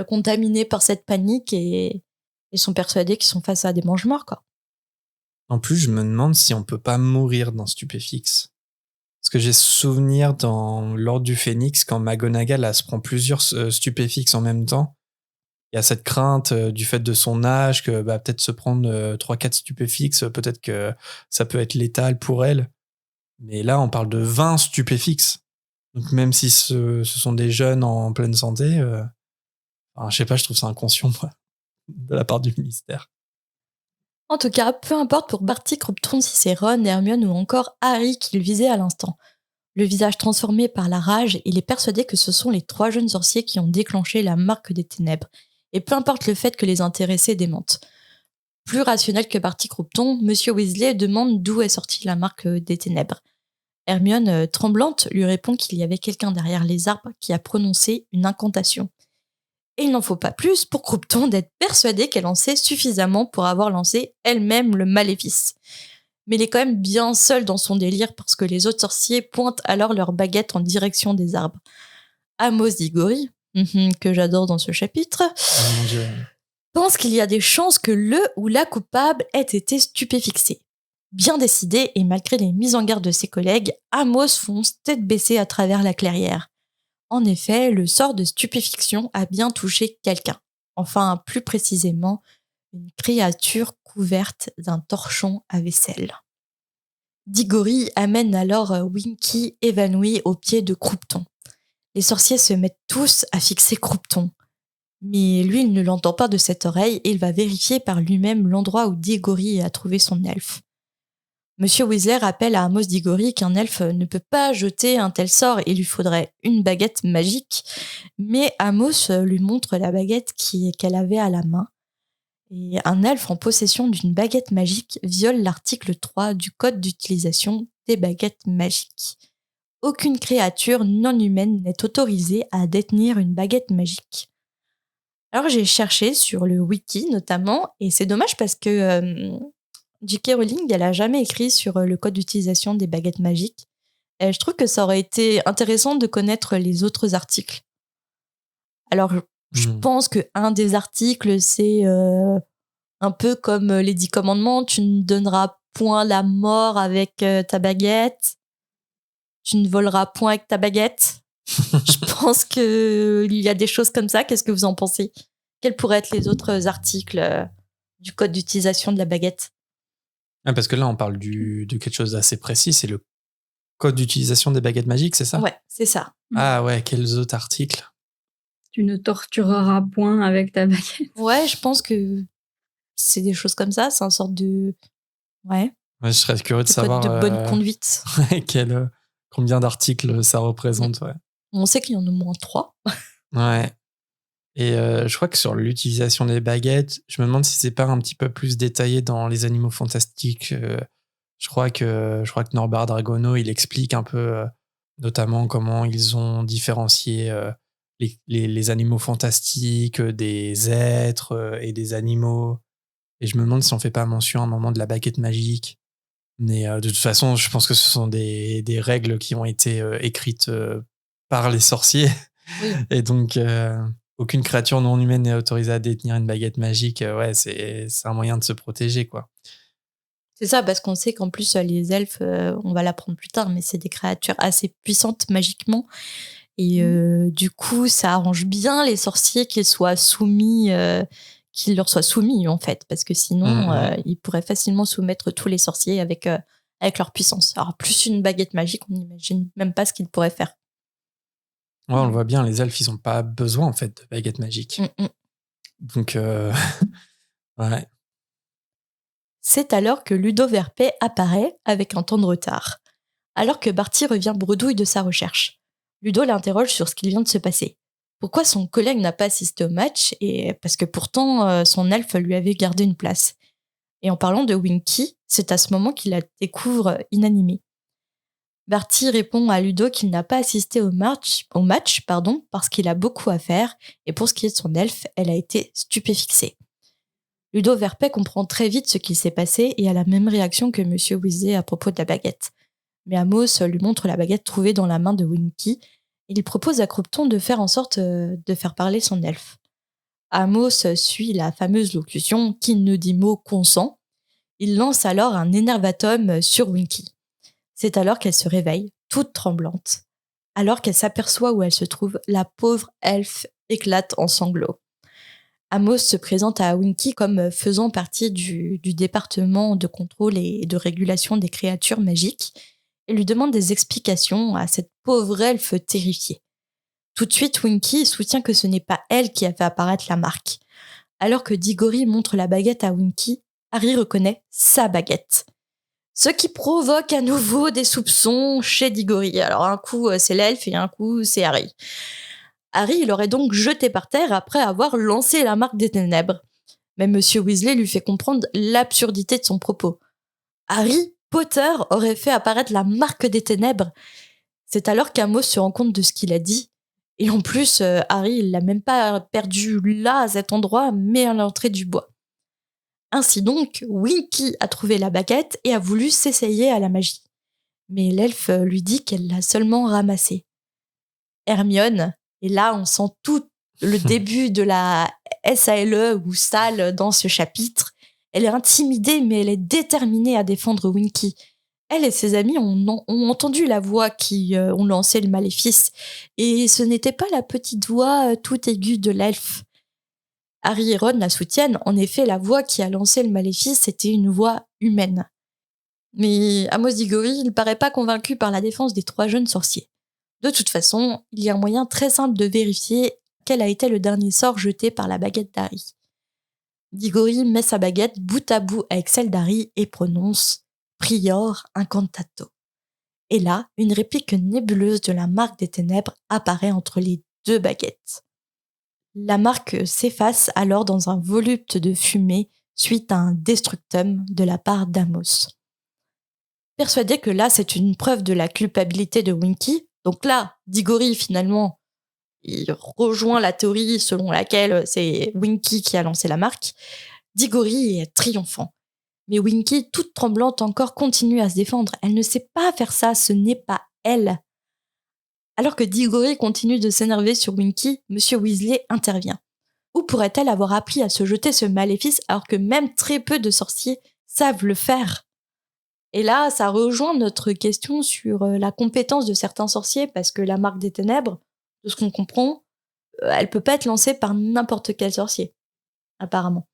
contaminés par cette panique, et sont persuadés qu'ils sont face à des mange-morts, quoi. En plus, je me demande si on peut pas mourir d'un stupéfixe. Parce que j'ai souvenir dans l'Ordre du Phénix, quand McGonagall elle se prend plusieurs stupéfixes en même temps, il y a cette crainte du fait de son âge que peut-être se prendre 3-4 stupéfixes, peut-être que ça peut être létal pour elle. Mais là, on parle de 20 stupéfixes. Donc même si ce sont des jeunes en pleine santé, je sais pas, je trouve ça inconscient, moi, de la part du ministère. En tout cas, peu importe pour Barty Croughton si c'est Ron, Hermione ou encore Harry qui le visait à l'instant. Le visage transformé par la rage, il est persuadé que ce sont les 3 jeunes sorciers qui ont déclenché la marque des ténèbres. Et peu importe le fait que les intéressés démentent. Plus rationnel que Barty Croughton, Monsieur Weasley demande d'où est sortie la marque des ténèbres. Hermione, tremblante, lui répond qu'il y avait quelqu'un derrière les arbres qui a prononcé une incantation. Et il n'en faut pas plus pour Croughton d'être persuadée qu'elle en sait suffisamment pour avoir lancé elle-même le maléfice. Mais il est quand même bien seul dans son délire parce que les autres sorciers pointent alors leur baguette en direction des arbres. Amos Diggory, que j'adore dans ce chapitre, Oh mon Dieu. pense qu'il y a des chances que le ou la coupable ait été stupéfixé. Bien décidé et malgré les mises en garde de ses collègues, Amos fonce tête baissée à travers la clairière. En effet, le sort de stupéfiction a bien touché quelqu'un. Enfin, plus précisément, une créature couverte d'un torchon à vaisselle. Diggory amène alors Winky évanoui au pied de Croughton. Les sorciers se mettent tous à fixer Croughton. Mais lui, il ne l'entend pas de cette oreille et il va vérifier par lui-même l'endroit où Diggory a trouvé son elfe. Monsieur Weasley rappelle à Amos Diggory qu'un elfe ne peut pas jeter un tel sort, il lui faudrait une baguette magique, mais Amos lui montre la baguette qu'elle avait à la main. Et un elfe en possession d'une baguette magique viole l'article 3 du code d'utilisation des baguettes magiques. Aucune créature non humaine n'est autorisée à détenir une baguette magique. Alors j'ai cherché sur le wiki notamment, et c'est dommage parce que J.K. Rowling, elle a jamais écrit sur le code d'utilisation des baguettes magiques. Et je trouve que ça aurait été intéressant de connaître les autres articles. Alors, je pense qu'un des articles, c'est un peu comme les 10 commandements. Tu ne donneras point la mort avec ta baguette. Tu ne voleras point avec ta baguette. Je pense qu'il y a des choses comme ça. Qu'est-ce que vous en pensez? Quels pourraient être les autres articles du code d'utilisation de la baguette? Parce que là, on parle de quelque chose d'assez précis. C'est le code d'utilisation des baguettes magiques, c'est ça? Ouais, c'est ça. Ah ouais, quels autres articles? Tu ne tortureras point avec ta baguette. Ouais, je pense que c'est des choses comme ça. C'est une sorte de... Ouais. Ouais, je serais curieux de code savoir... de bonne conduite. combien d'articles ça représente, ouais. On sait qu'il y en a au moins 3. Ouais. Et je crois que sur l'utilisation des baguettes, je me demande si c'est pas un petit peu plus détaillé dans les animaux fantastiques. Je crois que Norbert Dragono, il explique un peu notamment comment ils ont différencié les animaux fantastiques des êtres et des animaux. Et je me demande si on fait pas mention à un moment de la baguette magique. Mais de toute façon, je pense que ce sont des règles qui ont été écrites par les sorciers. Oui. Et donc... aucune créature non humaine n'est autorisée à détenir une baguette magique. Ouais, c'est un moyen de se protéger, quoi. C'est ça, parce qu'on sait qu'en plus, les elfes, on va l'apprendre plus tard, mais c'est des créatures assez puissantes magiquement. Et du coup, ça arrange bien les sorciers qu'ils leur soient soumis, en fait. Parce que sinon, ils pourraient facilement soumettre tous les sorciers avec leur puissance. Alors, plus une baguette magique, on n'imagine même pas ce qu'ils pourraient faire. Ouais, on le voit bien, les elfes, ils n'ont pas besoin, en fait, de baguettes magiques. Donc, ouais. C'est alors que Ludo Verpet apparaît avec un temps de retard. Alors que Barty revient bredouille de sa recherche. Ludo l'interroge sur ce qu'il vient de se passer. Pourquoi son collègue n'a pas assisté au match? Et parce que pourtant, son elfe lui avait gardé une place. Et en parlant de Winky, c'est à ce moment qu'il la découvre inanimée. Barty répond à Ludo qu'il n'a pas assisté au match, parce qu'il a beaucoup à faire, et pour ce qui est de son elfe, elle a été stupéfixée. Ludo Verpet comprend très vite ce qui s'est passé et a la même réaction que Monsieur Weasley à propos de la baguette. Mais Amos lui montre la baguette trouvée dans la main de Winky, et il propose à Croupton de faire en sorte de faire parler son elfe. Amos suit la fameuse locution « qui ne dit mot consent ». Il lance alors un énervatum sur Winky. C'est alors qu'elle se réveille, toute tremblante. Alors qu'elle s'aperçoit où elle se trouve, la pauvre elfe éclate en sanglots. Amos se présente à Winky comme faisant partie du département de contrôle et de régulation des créatures magiques et lui demande des explications à cette pauvre elfe terrifiée. Tout de suite, Winky soutient que ce n'est pas elle qui a fait apparaître la marque. Alors que Diggory montre la baguette à Winky, Harry reconnaît sa baguette. Ce qui provoque à nouveau des soupçons chez Diggory. Alors un coup c'est l'elfe et un coup c'est Harry. Harry l'aurait donc jeté par terre après avoir lancé la marque des ténèbres. Mais Monsieur Weasley lui fait comprendre l'absurdité de son propos. Harry Potter aurait fait apparaître la marque des ténèbres. C'est alors qu'Amos se rend compte de ce qu'il a dit. Et en plus, Harry il l'a même pas perdu là, à cet endroit, mais à l'entrée du bois. Ainsi donc, Winky a trouvé la baguette et a voulu s'essayer à la magie. Mais l'elfe lui dit qu'elle l'a seulement ramassée. Hermione, et là on sent tout le début de la SALE ou SALE dans ce chapitre, elle est intimidée mais elle est déterminée à défendre Winky. Elle et ses amis ont entendu la voix qui ont lancé le maléfice et ce n'était pas la petite voix toute aiguë de l'elfe. Harry et Ron la soutiennent. En effet, la voix qui a lancé le maléfice était une voix humaine. Mais Amos Diggory, il paraît pas convaincu par la défense des 3 jeunes sorciers. De toute façon, il y a un moyen très simple de vérifier quel a été le dernier sort jeté par la baguette d'Harry. Diggory met sa baguette bout à bout avec celle d'Harry et prononce prior incantato. Et là, une réplique nébuleuse de la marque des ténèbres apparaît entre les deux baguettes. La marque s'efface alors dans un volupte de fumée suite à un destructum de la part d'Amos. Persuadé que là, c'est une preuve de la culpabilité de Winky, donc là, Diggory, finalement, il rejoint la théorie selon laquelle c'est Winky qui a lancé la marque. Diggory est triomphant. Mais Winky, toute tremblante encore, continue à se défendre. Elle ne sait pas faire ça, ce n'est pas elle. Alors que Diggory continue de s'énerver sur Winky, Monsieur Weasley intervient. Où pourrait-elle avoir appris à se jeter ce maléfice alors que même très peu de sorciers savent le faire ? Et là, ça rejoint notre question sur la compétence de certains sorciers, parce que la marque des ténèbres, de ce qu'on comprend, elle peut pas être lancée par n'importe quel sorcier, apparemment.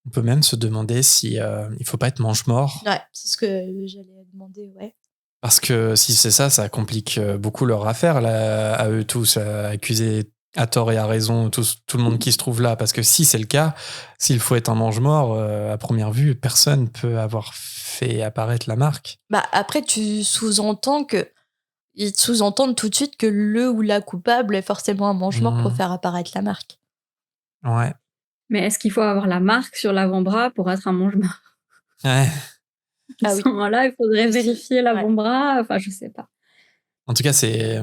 On peut même se demander si il faut pas être mange-mort. Ouais, c'est ce que j'allais demander, ouais. Parce que si c'est ça, ça complique beaucoup leur affaire là, à eux tous, à accuser à tort et à raison tout le monde qui se trouve là. Parce que si c'est le cas, s'il faut être un mange-mort, à première vue, personne peut avoir fait apparaître la marque. Bah après, ils sous-entendent tout de suite que le ou la coupable est forcément un mange-mort pour faire apparaître la marque. Ouais. Mais est-ce qu'il faut avoir la marque sur l'avant-bras pour être un mange-mort ? Ouais. À ce moment-là, il faudrait vérifier l'avant-bras. Enfin, je sais pas. En tout cas, c'est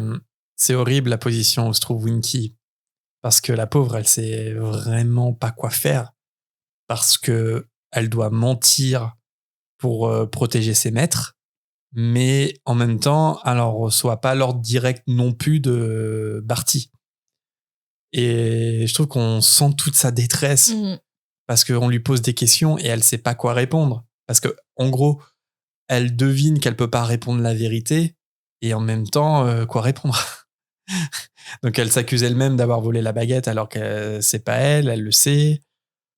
horrible la position où se trouve Winky. Parce que la pauvre, elle sait vraiment pas quoi faire. Parce que elle doit mentir pour protéger ses maîtres. Mais en même temps, elle ne reçoit pas l'ordre direct non plus de Barty. Et je trouve qu'on sent toute sa détresse. Parce qu'on lui pose des questions et elle sait pas quoi répondre. Parce que, en gros, elle devine qu'elle peut pas répondre la vérité et en même temps, quoi répondre. Donc elle s'accuse elle-même d'avoir volé la baguette alors que c'est pas elle le sait.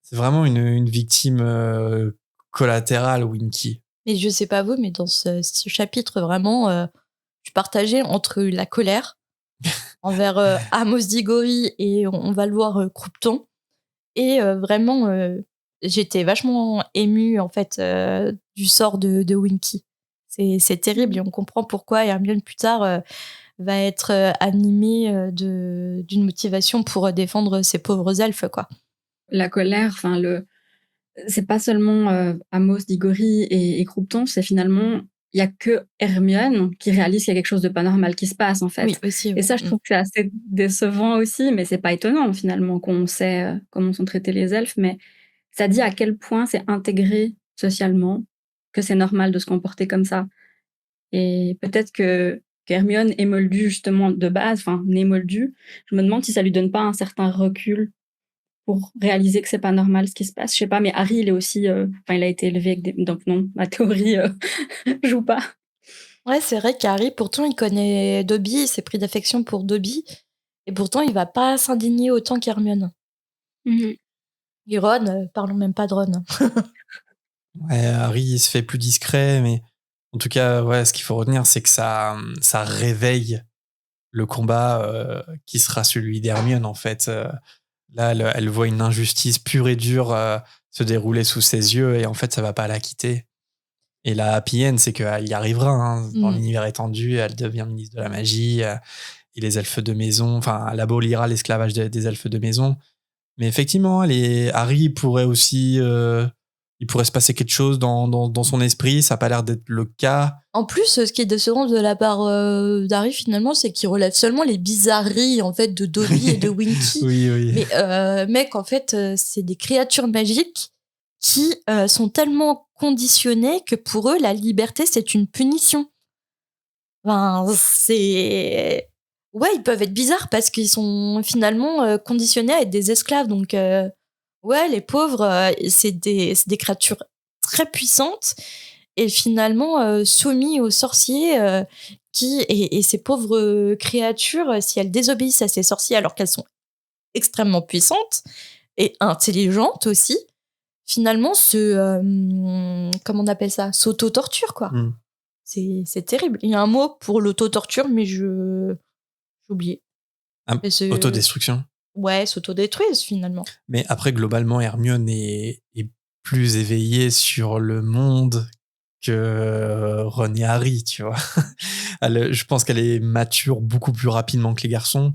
C'est vraiment une victime collatérale, Winky. Mais je sais pas vous, mais dans ce chapitre, vraiment, je suis partagée entre la colère envers Amos Diggory et on va le voir Croupton. Et vraiment, j'étais vachement émue en fait du sort de Winky. C'est terrible et on comprend pourquoi Hermione plus tard va être animée d'une motivation pour défendre ces pauvres elfes, quoi. La colère, enfin c'est pas seulement Amos Diggory et Croupton, c'est finalement il y a que Hermione qui réalise qu'il y a quelque chose de pas normal qui se passe en fait. Oui, aussi. Ouais. Et ça, je trouve que c'est assez décevant aussi, mais c'est pas étonnant finalement qu'on sait comment sont traités les elfes, mais ça dit à quel point c'est intégré socialement que c'est normal de se comporter comme ça. Et peut-être que qu'Hermione est moldue justement de base, enfin née moldue. Je me demande si ça lui donne pas un certain recul pour réaliser que c'est pas normal ce qui se passe. Je sais pas, mais Harry, il est aussi... il a été élevé avec des... Donc non, ma théorie joue pas. Ouais, c'est vrai qu'Harry, pourtant, il connaît Dobby, il s'est pris d'affection pour Dobby, et pourtant, il va pas s'indigner autant qu'Hermione. Et Ron, parlons même pas de Ron. Ouais, Harry, il se fait plus discret, mais en tout cas, ouais, ce qu'il faut retenir, c'est que ça réveille le combat qui sera celui d'Hermione, en fait. Là, elle voit une injustice pure et dure se dérouler sous ses yeux et en fait, ça va pas la quitter. Et la happy end, c'est qu'elle y arrivera. Hein. Dans l'univers étendu, elle devient ministre de la magie et les elfes de maison. Enfin, elle abolira l'esclavage des elfes de maison. Mais effectivement, Harry pourrait aussi... il pourrait se passer quelque chose dans son esprit. Ça n'a pas l'air d'être le cas. En plus, ce qui est décevant de la part d'Harry, finalement, c'est qu'il relève seulement les bizarreries en fait, de Dobby et de Winky. Oui. Mais mec, en fait, c'est des créatures magiques qui sont tellement conditionnées que pour eux, la liberté, c'est une punition. Enfin, c'est... Ouais, ils peuvent être bizarres parce qu'ils sont finalement conditionnés à être des esclaves. Donc, ouais, les pauvres, c'est des créatures très puissantes et finalement soumis aux sorciers et ces pauvres créatures, si elles désobéissent à ces sorciers alors qu'elles sont extrêmement puissantes et intelligentes aussi, finalement comment on appelle ça, s'auto-torturent, quoi. C'est terrible. Il y a un mot pour l'auto-torture, mais j'ai oublié. Autodestruction. Ouais, s'autodétruisent finalement. Mais après, globalement, Hermione est plus éveillée sur le monde que Ron et Harry, tu vois. Je pense qu'elle est mature beaucoup plus rapidement que les garçons.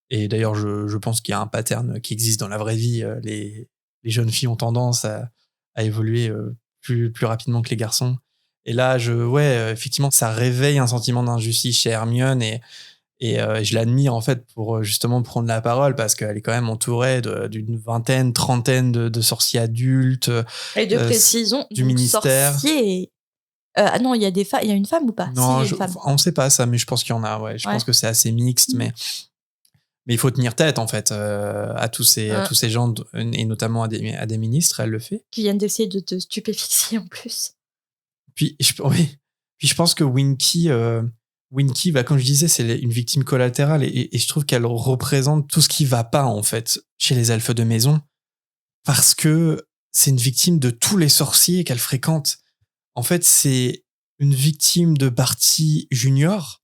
Et d'ailleurs, je pense qu'il y a un pattern qui existe dans la vraie vie. Les jeunes filles ont tendance à évoluer plus rapidement que les garçons. Et là, effectivement, ça réveille un sentiment d'injustice chez Hermione et je l'admire en fait pour justement prendre la parole parce qu'elle est quand même entourée d'une vingtaine, trentaine de sorciers adultes. Et de précision, du ministère. Sorcier. Ah non, il y a une femme ou pas? Non, Si, il y a une femme. on ne sait pas ça, mais je pense qu'il y en a. Ouais. Je pense que c'est assez mixte, mais il faut tenir tête en fait à tous ces gens et notamment à des ministres. Elle le fait. Qui viennent d'essayer de te stupéfier en plus. Puis je pense que Winky, comme je disais, c'est une victime collatérale et je trouve qu'elle représente tout ce qui va pas en fait chez les elfes de maison parce que c'est une victime de tous les sorciers qu'elle fréquente. En fait, c'est une victime de Barty Junior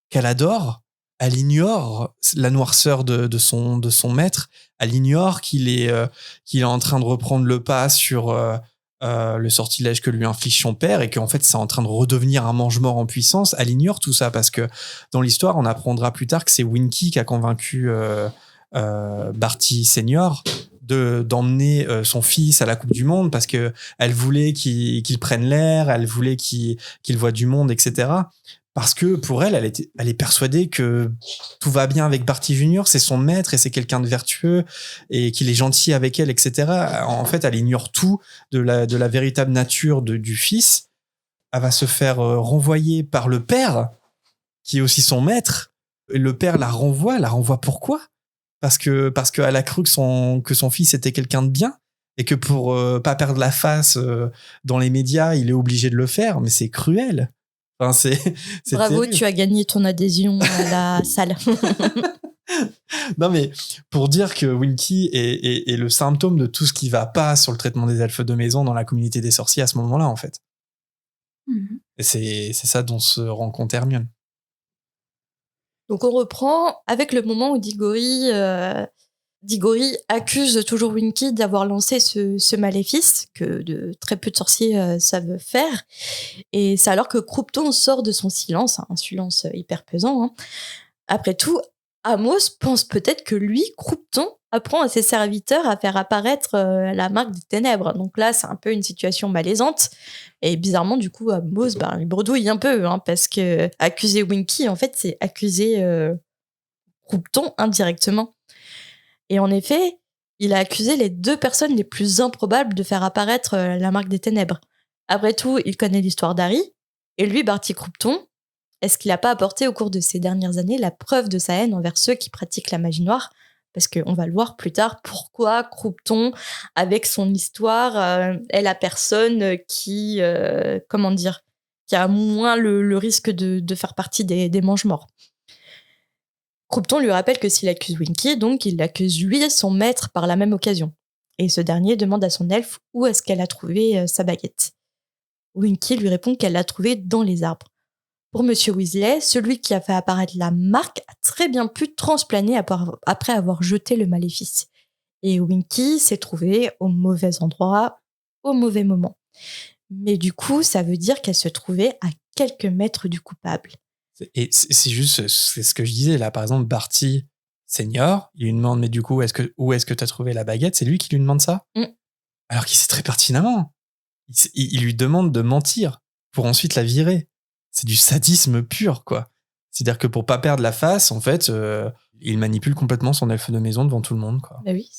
qu'elle adore. Elle ignore la noirceur de son maître. Elle ignore qu'il est en train de reprendre le pas sur le sortilège que lui inflige son père et qu'en fait c'est en train de redevenir un mange-mort en puissance. Elle ignore tout ça parce que dans l'histoire on apprendra plus tard que c'est Winky qui a convaincu Barty Senior d'emmener son fils à la Coupe du Monde parce que elle voulait qu'il prenne l'air, elle voulait qu'il voie du monde, etc. Parce que pour elle est persuadée que tout va bien avec Barty Junior, c'est son maître et c'est quelqu'un de vertueux et qu'il est gentil avec elle, etc. En fait, elle ignore tout de la véritable nature du fils. Elle va se faire renvoyer par le père, qui est aussi son maître. Et le père la renvoie pourquoi ? Parce qu'elle a cru que son fils était quelqu'un de bien et que pour pas perdre la face dans les médias, il est obligé de le faire. Mais c'est cruel. Enfin, c'est Bravo, terrible. tu as gagné ton adhésion à la salle. Non, mais pour dire que Winky est le symptôme de tout ce qui va pas sur le traitement des elfes de maison dans la communauté des sorciers à ce moment-là, en fait. Et c'est ça dont se rend compte Hermione. Donc on reprend avec le moment où Diggory accuse toujours Winky d'avoir lancé ce maléfice que de très peu de sorciers savent faire. Et c'est alors que Croupton sort de son silence, un silence hyper pesant. Hein. Après tout, Amos pense peut-être que lui, Croupton, apprend à ses serviteurs à faire apparaître la marque des ténèbres. Donc là, c'est un peu une situation malaisante. Et bizarrement, du coup, Amos, il bredouille un peu, hein, parce que accuser Winky, en fait, c'est accuser Croupton indirectement. Et en effet, il a accusé les deux personnes les plus improbables de faire apparaître la marque des ténèbres. Après tout, il connaît l'histoire d'Harry. Et lui, Barty Croupton, est-ce qu'il n'a pas apporté au cours de ces dernières années la preuve de sa haine envers ceux qui pratiquent la magie noire ? Parce qu'on va le voir plus tard, pourquoi Croupton, avec son histoire, est la personne qui a moins le risque de faire partie des mange-morts. Croupton lui rappelle que s'il accuse Winky, donc il accuse lui et son maître par la même occasion. Et ce dernier demande à son elfe où est-ce qu'elle a trouvé sa baguette. Winky lui répond qu'elle l'a trouvée dans les arbres. Pour Monsieur Weasley, celui qui a fait apparaître la marque a très bien pu transplaner après avoir jeté le maléfice. Et Winky s'est trouvée au mauvais endroit, au mauvais moment. Mais du coup, ça veut dire qu'elle se trouvait à quelques mètres du coupable. Et c'est juste c'est ce que je disais là. Par exemple, Barty Senior, il lui demande mais du coup, où est-ce que tu as trouvé la baguette ? C'est lui qui lui demande ça ? Alors qu'il sait très pertinemment. Il lui demande de mentir pour ensuite la virer. C'est du sadisme pur, quoi. C'est-à-dire que pour pas perdre la face, en fait, il manipule complètement son elfe de maison devant tout le monde, quoi. Bah oui.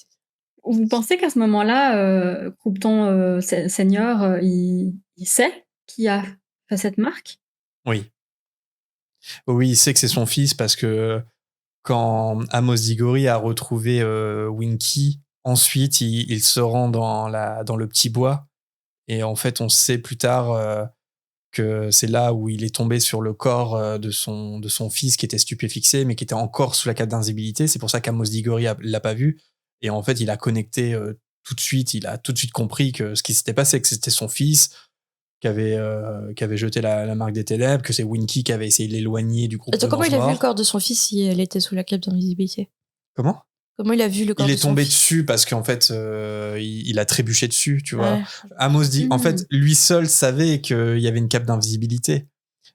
Vous pensez qu'à ce moment-là, Croupton Senior, il sait qui a fait cette marque ? Oui. Oui, il sait que c'est son fils parce que quand Amos Diggory a retrouvé Winky, ensuite il se rend dans le petit bois et en fait on sait plus tard que c'est là où il est tombé sur le corps de son fils qui était stupéfixé mais qui était encore sous la cape d'invisibilité. C'est pour ça qu'Amos Diggory l'a pas vu et en fait il a connecté tout de suite, il a tout de suite compris que ce qui s'était passé, que c'était son fils qui avait jeté la marque des ténèbres, que c'est Winky qui avait essayé de l'éloigner du groupe de Comment il a vu mange-morts. le corps de son fils si elle était sous la cape d'invisibilité ? Comment ? Comment il a vu le corps Il de est son tombé fils. dessus parce qu'en fait, il a trébuché dessus, tu vois. Ouais. Amos dit, en Mhm. fait, lui seul savait qu'il y avait une cape d'invisibilité.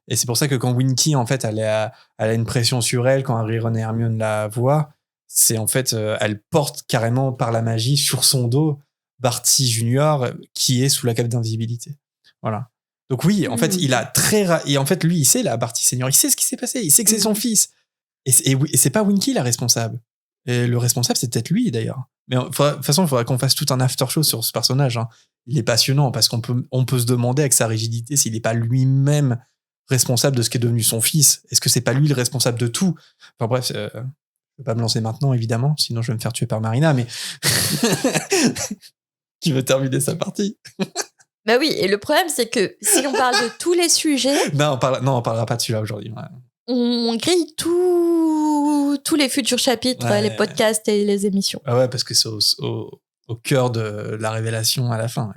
Et c'est pour ça que quand Winky, en fait, elle a une pression sur elle, quand Harry, Ron et Hermione la voient, c'est en fait, elle porte carrément par la magie sur son dos Barty Junior qui est sous la cape d'invisibilité. Voilà. Donc oui, en fait, il a et en fait, lui, il sait, là, Barty Senior, il sait ce qui s'est passé, il sait que c'est son fils. Et c'est pas Winky la responsable. Et le responsable, c'est peut-être lui, d'ailleurs. Mais de toute façon, il faudrait qu'on fasse tout un after show sur ce personnage. Hein. Il est passionnant parce qu'on peut se demander avec sa rigidité s'il n'est pas lui-même responsable de ce qui est devenu son fils. Est-ce que c'est pas lui le responsable de tout? Enfin bref, je vais pas me lancer maintenant, évidemment, sinon je vais me faire tuer par Marina, mais qui veut terminer sa partie. Bah oui, et le problème, c'est que si on parle de tous les sujets, Non, on parlera pas de celui-là aujourd'hui. Ouais. on grille tous les futurs chapitres, Ouais. les podcasts et les émissions. Ah ouais, parce que c'est au cœur de la révélation à la fin.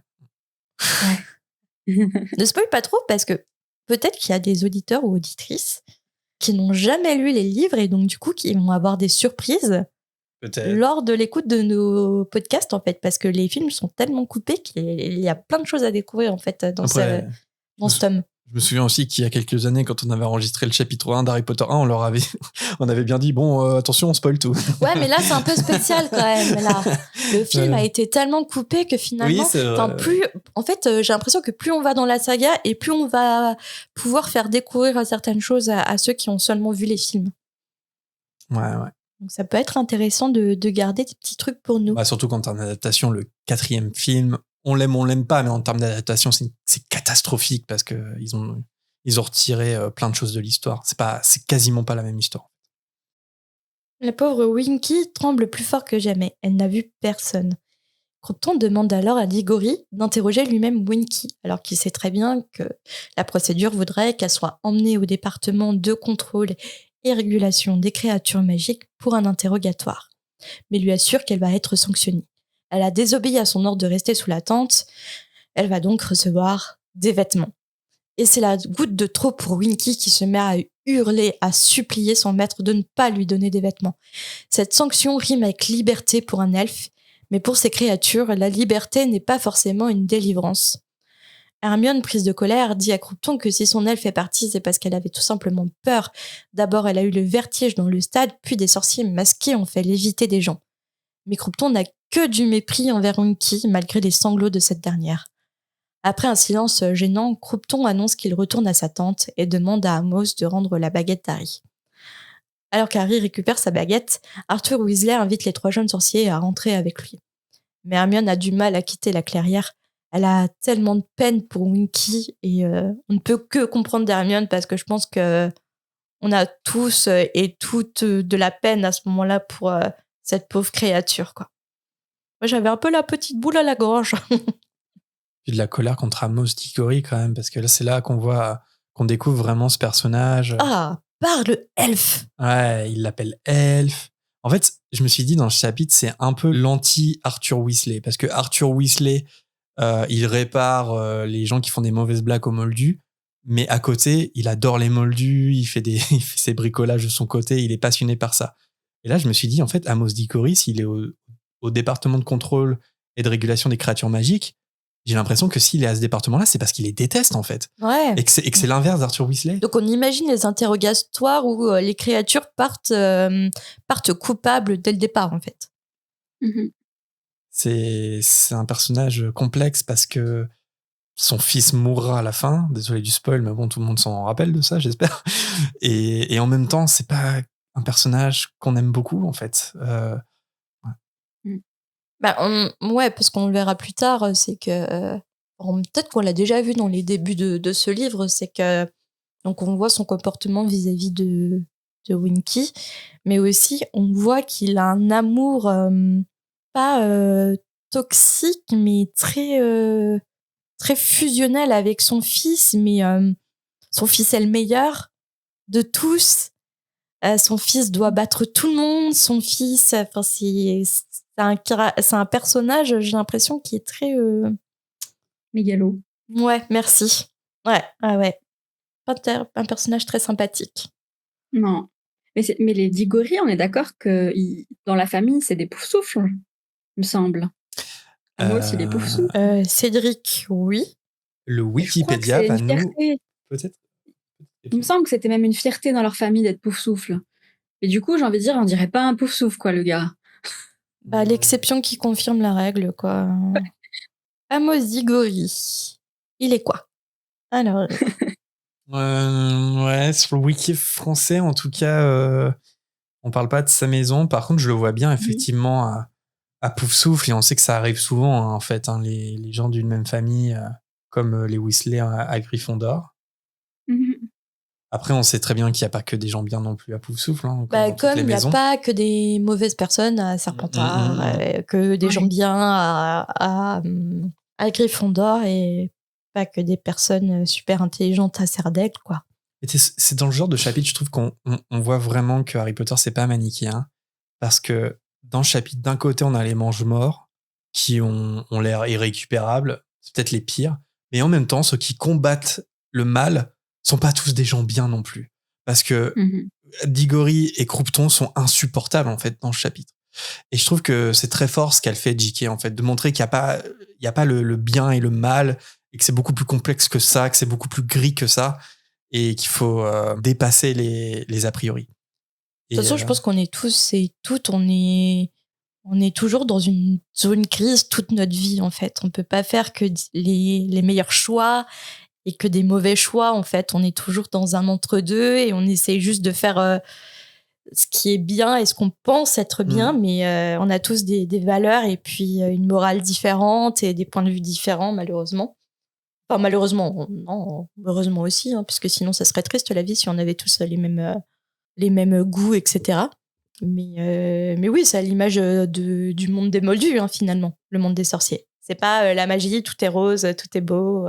Ouais. Ne spoil pas trop parce que peut-être qu'il y a des auditeurs ou auditrices qui n'ont jamais lu les livres et donc du coup qui vont avoir des surprises Peut-être. lors de l'écoute de nos podcasts en fait, parce que les films sont tellement coupés qu'il y a plein de choses à découvrir en fait dans Après, ce tome. Je me souviens aussi qu'il y a quelques années, quand on avait enregistré le chapitre 1 d'Harry Potter 1, on avait bien dit, bon, attention, on spoil tout. Ouais, mais là, c'est un peu spécial quand même. Là. Le film a été tellement coupé que finalement, Oui, c'est vrai. en fait, j'ai l'impression que plus on va dans la saga et plus on va pouvoir faire découvrir certaines choses à ceux qui ont seulement vu les films. Ouais. Donc ça peut être intéressant de garder des petits trucs pour nous. Bah, surtout quand en adaptation, le 4e film, on l'aime pas, mais en termes d'adaptation, c'est catastrophique parce qu'ils ont retiré plein de choses de l'histoire. C'est quasiment pas la même histoire. La pauvre Winky tremble plus fort que jamais. Elle n'a vu personne. Crompton demande alors à Diggory d'interroger lui-même Winky, alors qu'il sait très bien que la procédure voudrait qu'elle soit emmenée au département de contrôle et régulation des créatures magiques pour un interrogatoire, mais lui assure qu'elle va être sanctionnée. Elle a désobéi à son ordre de rester sous la tente, elle va donc recevoir des vêtements. Et c'est la goutte de trop pour Winky qui se met à hurler, à supplier son maître de ne pas lui donner des vêtements. Cette sanction rime avec liberté pour un elfe, mais pour ces créatures, la liberté n'est pas forcément une délivrance. Hermione, prise de colère, dit à Crompton que si son elfe est partie, c'est parce qu'elle avait tout simplement peur. D'abord, elle a eu le vertige dans le stade, puis des sorciers masqués ont fait léviter des gens. Mais Crompton n'a que du mépris envers Winky, malgré les sanglots de cette dernière. Après un silence gênant, Crompton annonce qu'il retourne à sa tente et demande à Amos de rendre la baguette d'Harry. Alors qu'Harry récupère sa baguette, Arthur Weasley invite les 3 jeunes sorciers à rentrer avec lui. Mais Hermione a du mal à quitter la clairière. Elle a tellement de peine pour Winky et on ne peut que comprendre d'Hermione parce que je pense que on a tous et toutes de la peine à ce moment-là pour cette pauvre créature, quoi. Moi, j'avais un peu la petite boule à la gorge. Puis de la colère contre Amos Diggory quand même, parce que là, c'est là qu'on découvre vraiment ce personnage. Ah, parle elfe. Ouais, il l'appelle elfe. En fait, je me suis dit dans ce chapitre, c'est un peu l'anti-Arthur Weasley, parce que Arthur Weasley, il répare les gens qui font des mauvaises blagues aux moldus, mais à côté, il adore les moldus, il fait ses bricolages de son côté, il est passionné par ça. Et là, je me suis dit, en fait, Amos Diggory, s'il est au département de contrôle et de régulation des créatures magiques, j'ai l'impression que s'il est à ce département-là, c'est parce qu'il les déteste, en fait. Ouais. Et que c'est l'inverse d'Arthur Weasley. Donc on imagine les interrogatoires où les créatures partent coupables dès le départ, en fait. Mhm. C'est un personnage complexe parce que son fils mourra à la fin. Désolé du spoil, mais bon, tout le monde s'en rappelle de ça, j'espère. Et en même temps, c'est pas un personnage qu'on aime beaucoup, en fait. Ouais, parce qu'on le verra plus tard, c'est que peut-être qu'on l'a déjà vu dans les débuts de ce livre, c'est que donc on voit son comportement vis-à-vis de Winky, mais aussi on voit qu'il a un amour pas toxique, mais très fusionnel avec son fils, mais son fils est le meilleur de tous. Son fils doit battre tout le monde. Son fils, enfin c'est un personnage, j'ai l'impression, qui est très Mégalo. Ouais, merci. Ouais. Un personnage très sympathique. Non. Mais les Diggory, on est d'accord que dans la famille, c'est des poufsouffles, il me semble. Amos, il est poufsouffle. Cédric, oui. Le Et je crois que Wikipédia c'est va une nous... fierté. Peut-être. Il me semble que c'était même une fierté dans leur famille d'être poufsouffle. Et du coup, j'ai envie de dire, on dirait pas un poufsouffle, quoi, le gars. Bah, l'exception qui confirme la règle, quoi. Amos Diggory. Il est quoi? Alors, Ouais, sur le wiki français, en tout cas, on parle pas de sa maison. Par contre, je le vois bien effectivement à Poufsouffle, et on sait que ça arrive souvent, hein, en fait, hein, les gens d'une même famille, comme les Weasley à Gryffondor. Mhm. Après, on sait très bien qu'il n'y a pas que des gens bien non plus à Poufsouffle, hein, bah, dans toutes comme les il n'y a maisons. pas que des mauvaises personnes à Serpentard, que des Ouais. gens bien à Gryffondor et pas que des personnes super intelligentes à Serdaigle, quoi. Et c'est dans le genre de chapitre, je trouve qu'on voit vraiment que Harry Potter, c'est pas manichéen. Parce que dans le chapitre, d'un côté, on a les mange-morts qui ont l'air irrécupérables, c'est peut-être les pires, mais en même temps, ceux qui combattent le mal sont pas tous des gens bien non plus. Parce que Mhm. Diggory et Croupton sont insupportables, en fait, dans ce chapitre. Et je trouve que c'est très fort ce qu'elle fait, J.K., en fait, de montrer qu'il n'y a pas le bien et le mal, et que c'est beaucoup plus complexe que ça, que c'est beaucoup plus gris que ça, et qu'il faut dépasser les a priori. De toute façon, je pense qu'on est tous et toutes, on est toujours dans une zone grise toute notre vie, en fait. On peut pas faire que les meilleurs choix et que des mauvais choix, en fait. On est toujours dans un entre-deux et on essaie juste de faire ce qui est bien et ce qu'on pense être bien, mais on a tous des valeurs et puis une morale différente et des points de vue différents, malheureusement. Enfin, malheureusement, non, heureusement aussi, hein, parce que sinon, ça serait triste, la vie, si on avait tous les mêmes goûts, etc. Mais oui, c'est à l'image du monde des Moldus, hein, finalement, le monde des sorciers. C'est pas la magie, tout est rose, tout est beau.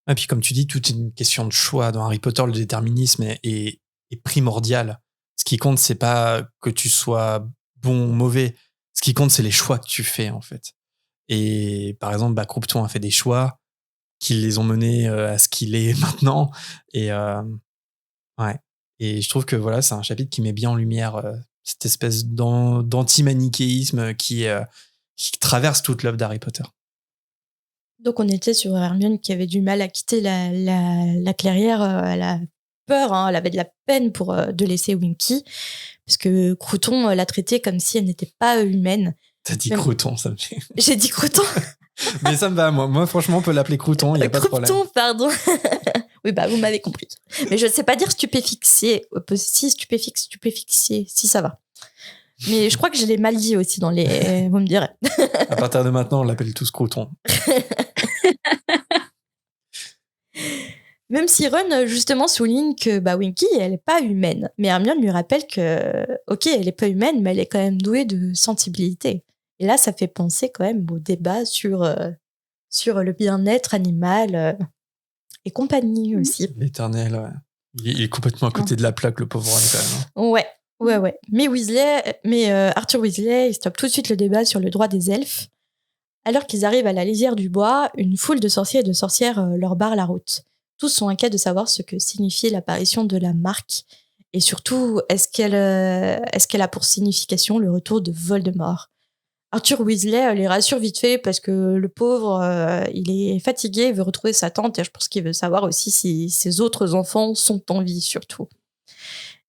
Et puis, comme tu dis, tout est une question de choix. Dans Harry Potter, le déterminisme est primordial. Ce qui compte, c'est pas que tu sois bon ou mauvais. Ce qui compte, c'est les choix que tu fais, en fait. Et par exemple, Croupton a fait des choix qui les ont menés à ce qu'il est maintenant. Et ouais. Et je trouve que voilà, c'est un chapitre qui met bien en lumière cette espèce d'anti-manichéisme qui traverse toute l'œuvre d'Harry Potter. Donc, on était sur Hermione qui avait du mal à quitter la clairière. Elle a peur, hein, elle avait de la peine de laisser Winky, parce que Crouton l'a traitée comme si elle n'était pas humaine. T'as dit Crouton, ça me fait. J'ai dit Crouton. Mais ça me va, moi franchement, on peut l'appeler Crouton, il n'y a pas de problème. Crouton, pardon. Oui, bah, vous m'avez compris. Mais je ne sais pas dire stupéfixier. Si, stupéfixier, si ça va. Mais je crois que je l'ai mal dit aussi dans les... Vous me direz. À partir de maintenant, on l'appelle tous Crouton. Même si Ron, justement, souligne que Winky, elle n'est pas humaine. Mais Hermione lui rappelle que, ok, elle n'est pas humaine, mais elle est quand même douée de sensibilité. Et là, ça fait penser quand même au débat sur le bien-être animal et compagnie aussi. L'éternel, ouais. Il est complètement à côté de la plaque, le pauvre Ron, quand même. Ouais. Mais Arthur Weasley, il stoppe tout de suite le débat sur le droit des elfes. Alors qu'ils arrivent à la lisière du bois, une foule de sorciers et de sorcières leur barre la route. Tous sont inquiets de savoir ce que signifie l'apparition de la marque. Et surtout, est-ce qu'elle a pour signification le retour de Voldemort? Arthur Weasley les rassure vite fait parce que le pauvre, il est fatigué, il veut retrouver sa tante et je pense qu'il veut savoir aussi si ses autres enfants sont en vie surtout.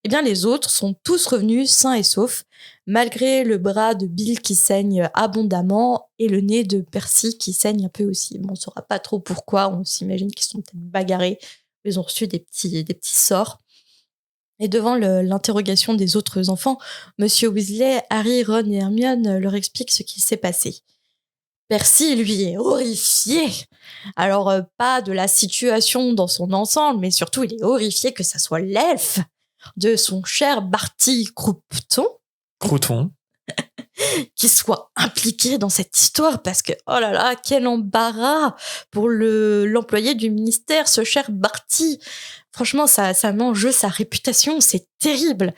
Eh bien, les autres sont tous revenus sains et saufs, malgré le bras de Bill qui saigne abondamment et le nez de Percy qui saigne un peu aussi. Bon, on ne saura pas trop pourquoi, on s'imagine qu'ils sont peut-être bagarrés, ils ont reçu des petits sorts. Et devant l'interrogation des autres enfants, Monsieur Weasley, Harry, Ron et Hermione leur expliquent ce qui s'est passé. Percy, lui, est horrifié. Alors, pas de la situation dans son ensemble, mais surtout, il est horrifié que ça soit l'elfe de son cher Barty Crouton qui soit impliqué dans cette histoire, parce que, oh là là, quel embarras pour l'employé du ministère, ce cher Barty. Franchement, ça met en jeu sa réputation, c'est terrible.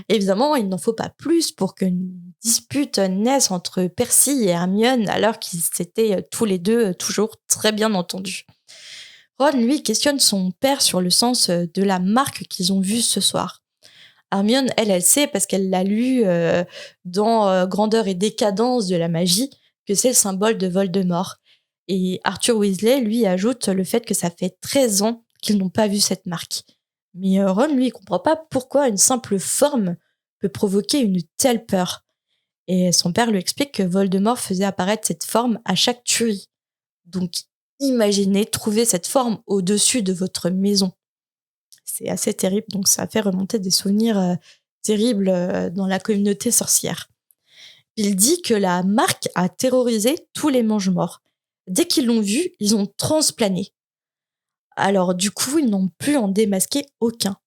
Évidemment, il n'en faut pas plus pour qu'une dispute naisse entre Percy et Hermione, alors qu'ils s'étaient tous les deux toujours très bien entendus. Ron, lui, questionne son père sur le sens de la marque qu'ils ont vue ce soir. Hermione, elle sait parce qu'elle l'a lu dans Grandeur et décadence de la magie, que c'est le symbole de Voldemort. Et Arthur Weasley, lui, ajoute le fait que ça fait 13 ans qu'ils n'ont pas vu cette marque. Mais Ron, lui, il comprend pas pourquoi une simple forme peut provoquer une telle peur. Et son père lui explique que Voldemort faisait apparaître cette forme à chaque tuerie. Donc, imaginez trouver cette forme au-dessus de votre maison. C'est assez terrible, donc ça fait remonter des souvenirs terribles dans la communauté sorcière. Il dit que la marque a terrorisé tous les mange-morts. Dès qu'ils l'ont vue, ils ont transplané. Alors du coup, ils n'ont pu en démasquer aucun.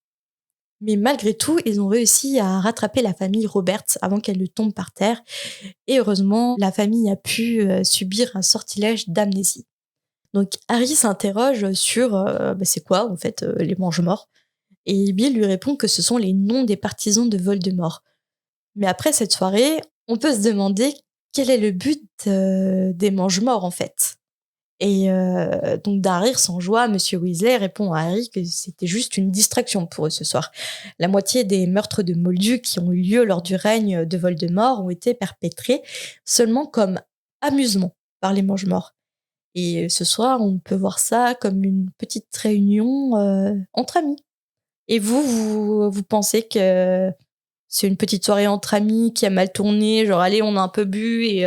Mais malgré tout, ils ont réussi à rattraper la famille Roberts avant qu'elle ne tombe par terre. Et heureusement, la famille a pu subir un sortilège d'amnésie. Donc Harry s'interroge sur c'est quoi en fait les mange-morts. Et Bill lui répond que ce sont les noms des partisans de Voldemort. Mais après cette soirée, on peut se demander quel est le but des mange-morts en fait. Et donc d'un rire sans joie, Monsieur Weasley répond à Harry que c'était juste une distraction pour eux ce soir. La moitié des meurtres de Moldus qui ont eu lieu lors du règne de Voldemort ont été perpétrés seulement comme amusement par les mange-morts. Et ce soir, on peut voir ça comme une petite réunion entre amis. Et vous pensez que c'est une petite soirée entre amis qui a mal tourné, genre allez, on a un peu bu et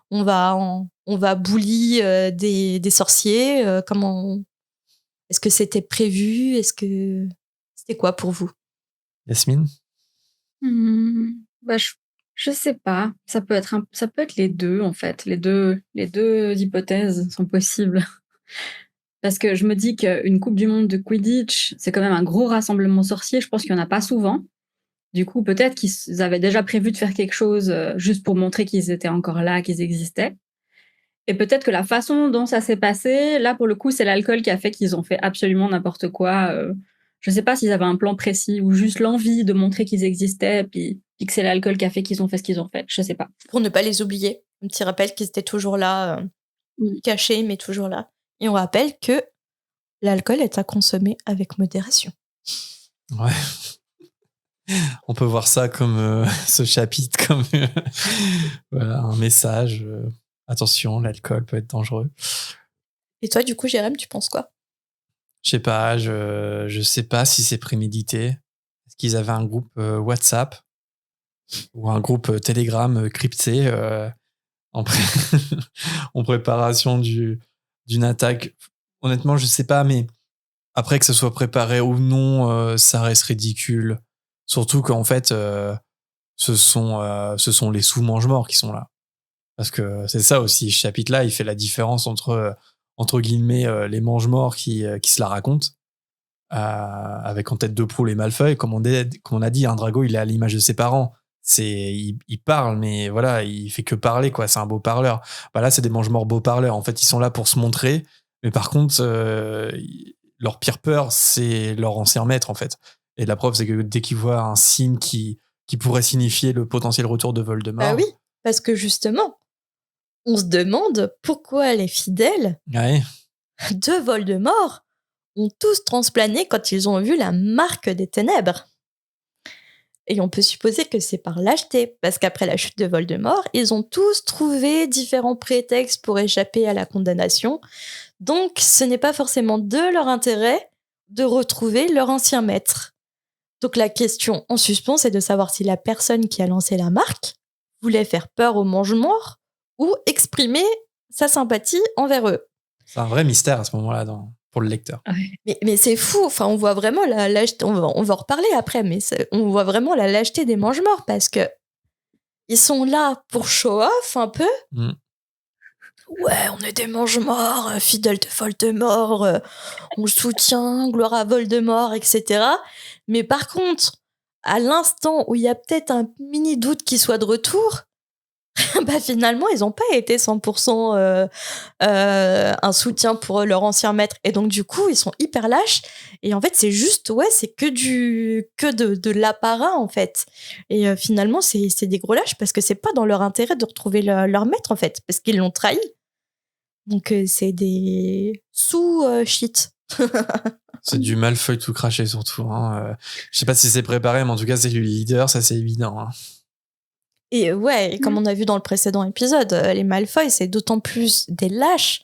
on va bully des sorciers. Comment est-ce que c'était prévu? Est-ce que c'était quoi pour vous? Yasmine? Bah, je sais pas. Ça peut être les deux en fait. Les deux hypothèses sont possibles. Parce que je me dis qu'une Coupe du Monde de Quidditch, c'est quand même un gros rassemblement sorcier. Je pense qu'il n'y en a pas souvent. Du coup, peut-être qu'ils avaient déjà prévu de faire quelque chose juste pour montrer qu'ils étaient encore là, qu'ils existaient. Et peut-être que la façon dont ça s'est passé, là, pour le coup, c'est l'alcool qui a fait qu'ils ont fait absolument n'importe quoi. Je sais pas s'ils avaient un plan précis ou juste l'envie de montrer qu'ils existaient, puis que c'est l'alcool qui a fait qu'ils ont fait ce qu'ils ont fait. Je sais pas. Pour ne pas les oublier. Un petit rappel qu'ils étaient toujours là, cachés, mais toujours là. Et on rappelle que l'alcool est à consommer avec modération. Ouais. On peut voir ça comme ce chapitre, comme voilà, un message. Attention, l'alcool peut être dangereux. Et toi, du coup, Jérém, tu penses quoi? Je sais pas, je sais pas si c'est prémédité. Est-ce qu'ils avaient un groupe WhatsApp ou un groupe Telegram crypté en préparation d'une attaque? Honnêtement, je sais pas, mais après que ce soit préparé ou non, ça reste ridicule. Surtout qu'en fait, ce sont les sous-mange-morts qui sont là. Parce que c'est ça aussi, ce chapitre-là, il fait la différence entre guillemets, les mange-morts qui se la racontent, avec en tête de proue les Malfoy. Comme on a dit, un Drago, il est à l'image de ses parents. Il parle, mais voilà, il fait que parler, quoi. C'est un beau parleur. Bah là, c'est des mange-morts beaux parleurs. En fait, ils sont là pour se montrer, mais par contre, leur pire peur, c'est leur ancien maître, en fait. Et la preuve, c'est que dès qu'ils voient un signe qui pourrait signifier le potentiel retour de Voldemort... Bah oui, parce que justement, on se demande pourquoi les fidèles de Voldemort ont tous transplané quand ils ont vu la marque des ténèbres. Et on peut supposer que c'est par lâcheté, parce qu'après la chute de Voldemort, ils ont tous trouvé différents prétextes pour échapper à la condamnation. Donc, ce n'est pas forcément de leur intérêt de retrouver leur ancien maître. Donc, la question en suspens, c'est de savoir si la personne qui a lancé la marque voulait faire peur aux mange-morts ou exprimer sa sympathie envers eux. C'est un vrai mystère à ce moment-là pour le lecteur. Mais c'est fou, enfin, on voit vraiment la lâcheté, on va en reparler après, mais on voit vraiment la lâcheté des mange-morts parce que ils sont là pour show off un peu. Ouais, on est des mange-morts, fidèles de Voldemort, on soutient, gloire à Voldemort, etc. Mais par contre, à l'instant où il y a peut-être un mini doute qu'il soit de retour, bah finalement, ils n'ont pas été 100% un soutien pour leur ancien maître. Et donc, du coup, ils sont hyper lâches. Et en fait, c'est juste, c'est que de l'apparat, en fait. Et finalement, c'est des gros lâches parce que c'est pas dans leur intérêt de retrouver leur maître, en fait, parce qu'ils l'ont trahi. Donc, c'est des sous-shit. C'est du Malfoy tout craché surtout. Hein. Je sais pas si c'est préparé, mais en tout cas, c'est lui le leader, ça c'est évident. Hein. Et ouais, comme on a vu dans le précédent épisode, les Malfoy, c'est d'autant plus des lâches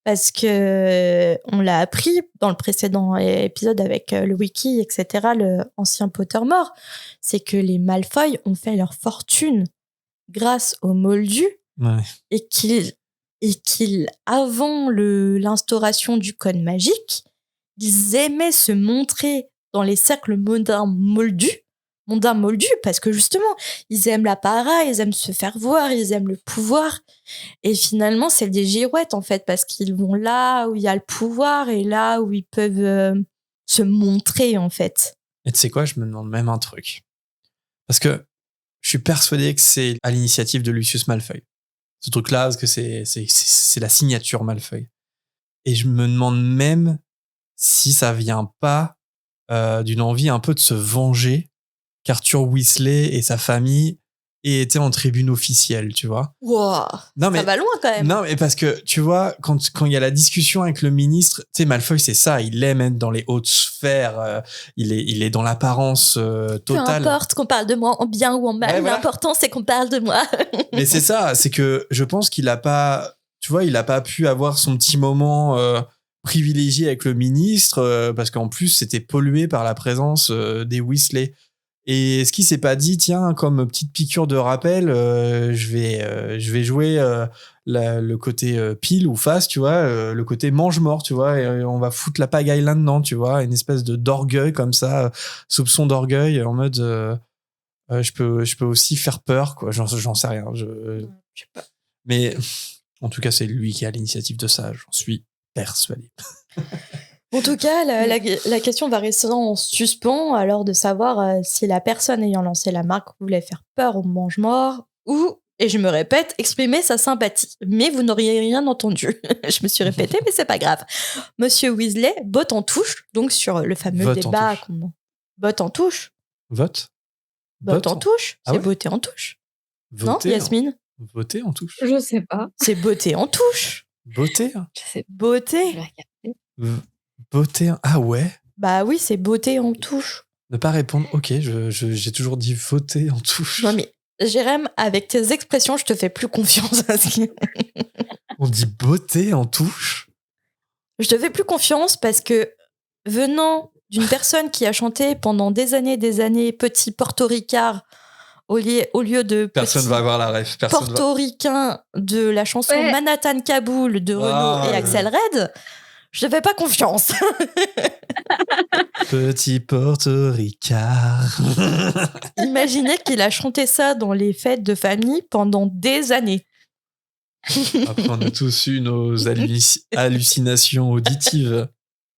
parce que on l'a appris dans le précédent épisode avec le wiki, etc., le ancien Pottermore, c'est que les Malfoy ont fait leur fortune grâce aux Moldus Ouais. et qu'ils avant l'instauration du code magique, ils aimaient se montrer dans les cercles mondains moldus parce que justement, ils aiment la para, ils aiment se faire voir, ils aiment le pouvoir. Et finalement, c'est des girouettes, en fait, parce qu'ils vont là où il y a le pouvoir et là où ils peuvent se montrer, en fait. Et tu sais quoi, je me demande même un truc. Parce que je suis persuadé que c'est à l'initiative de Lucius Malfoy. Ce truc-là, parce que c'est la signature Malfoy. Et je me demande même si ça vient pas d'une envie un peu de se venger qu'Arthur Weasley et sa famille aient été en tribune officielle, tu vois. Wow, Non, mais, ça va loin quand même. Non, mais parce que, tu vois, quand il y a la discussion avec le ministre, tu sais, Malfoy, c'est ça, il aime être dans les hautes sphères, il est dans l'apparence totale. Peu importe qu'on parle de moi en bien ou en mal, Ouais, voilà. l'important c'est qu'on parle de moi. Mais c'est ça, c'est que je pense qu'il a pas, tu vois, il a pas pu avoir son petit moment privilégié avec le ministre, parce qu'en plus, c'était pollué par la présence des Weasley. Et ce qui s'est pas dit, tiens, comme petite piqûre de rappel, je vais jouer le côté pile ou face, tu vois, le côté mange-mort, tu vois, et on va foutre la pagaille là-dedans, tu vois, une espèce d'orgueil comme ça, soupçon d'orgueil, en mode je peux aussi faire peur, quoi, j'en sais rien. Je sais pas. Mais en tout cas, c'est lui qui a l'initiative de ça, j'en suis persuadé. En tout cas, la question va rester en suspens, alors de savoir si la personne ayant lancé la marque voulait faire peur aux mange-morts ou, et je me répète, exprimer sa sympathie. Mais vous n'auriez rien entendu. Je me suis répétée, mais c'est pas grave. Monsieur Weasley botte en touche, donc sur le fameux Vote en débat. touche. Botte en touche. Vote Botte en touche. Ah C'est ouais botter en touche. Non, Voter, Yasmine? Voter en touche. Je sais pas. C'est botter en touche. Botter Je sais pas. Botter. Je vais regarder. Botter. Ah ouais. Bah oui, c'est botter en touche. Ne pas répondre. Ok, j'ai toujours dit voter en touche. Non mais, Jérém, avec tes expressions, je te fais plus confiance. On dit botter en touche. Je te fais plus confiance parce que venant d'une personne qui a chanté pendant des années, petit portoricain au lieu de Personne petit va avoir la ref. Personne va. portoricain de la chanson Ouais. Manhattan Kaboul de Renaud et Axel Red, je te fais pas confiance. Petit portoricard. Imaginez qu'il a chanté ça dans les fêtes de famille pendant des années. Après, on a tous eu nos hallucinations auditives.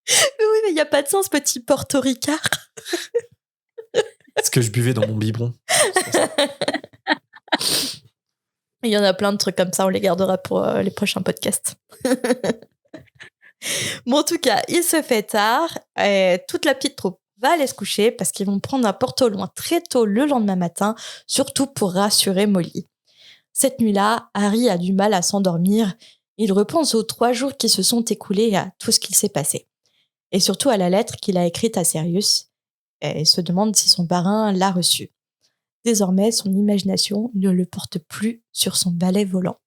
Oui, mais il n'y a pas de sens, petit portoricain. Ce que je buvais dans mon biberon. Il y en a plein de trucs comme ça, on les gardera pour les prochains podcasts. Bon, en tout cas, il se fait tard, et toute la petite troupe va aller se coucher parce qu'ils vont prendre un porte au loin très tôt le lendemain matin, surtout pour rassurer Molly. Cette nuit-là, Harry a du mal à s'endormir. Il repense aux 3 jours qui se sont écoulés et à tout ce qui s'est passé. Et surtout à la lettre qu'il a écrite à Sirius, et se demande si son parrain l'a reçue. Désormais, son imagination ne le porte plus sur son balai volant.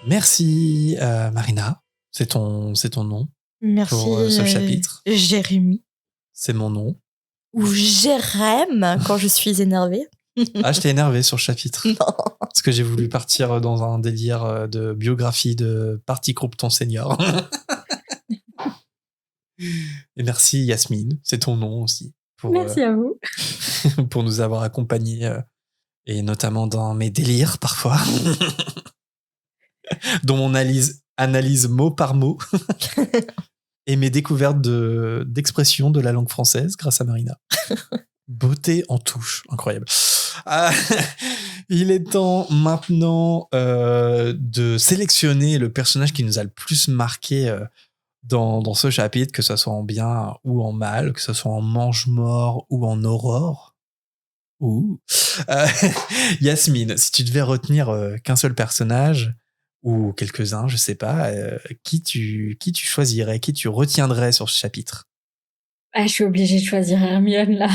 Merci, Marina. C'est ton nom. Merci, Pour ce chapitre. Jérémy. C'est mon nom. Ou Jérém, quand je suis énervée. Ah, je t'ai énervé sur le chapitre. Non. Parce que j'ai voulu partir dans un délire de biographie de Parti Croupton Senior. Et merci, Yasmine. C'est ton nom aussi. Merci à vous. Pour nous avoir accompagnés. Et notamment dans mes délires, parfois. Dont mon analyse mot par mot. Et mes découvertes d'expression de la langue française grâce à Marina. Beauté en touche. Incroyable. Il est temps maintenant de sélectionner le personnage qui nous a le plus marqué dans ce chapitre, que ce soit en bien ou en mal, que ce soit en mange-mort ou en aurore. Ouh. Euh, Yasmine, si tu devais retenir qu'un seul personnage ou quelques-uns, je sais pas, qui tu choisirais, qui tu retiendrais sur ce chapitre? Ah, je suis obligée de choisir Hermione là.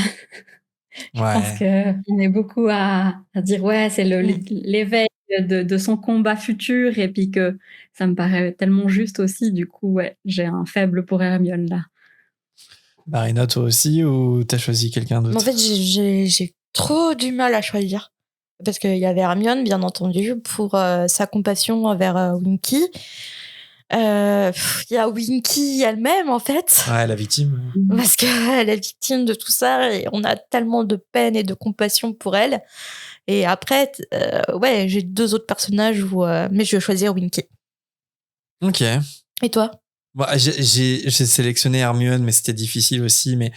Je pense qu'on est beaucoup à dire ouais, c'est l'éveil de son combat futur et puis que ça me paraît tellement juste aussi. Du coup, ouais, j'ai un faible pour Hermione là. Marina, toi aussi, ou t'as choisi quelqu'un d'autre? En fait, j'ai trop du mal à choisir. Parce qu'il y avait Hermione, bien entendu, pour sa compassion envers Winky. Il y a Winky elle-même, en fait. Ouais, la victime. Parce qu'elle est victime de tout ça et on a tellement de peine et de compassion pour elle. Et après, ouais, j'ai 2 autres personnages mais je vais choisir Winky. Ok. Et toi? Moi, j'ai sélectionné Hermione, mais c'était difficile aussi. Mais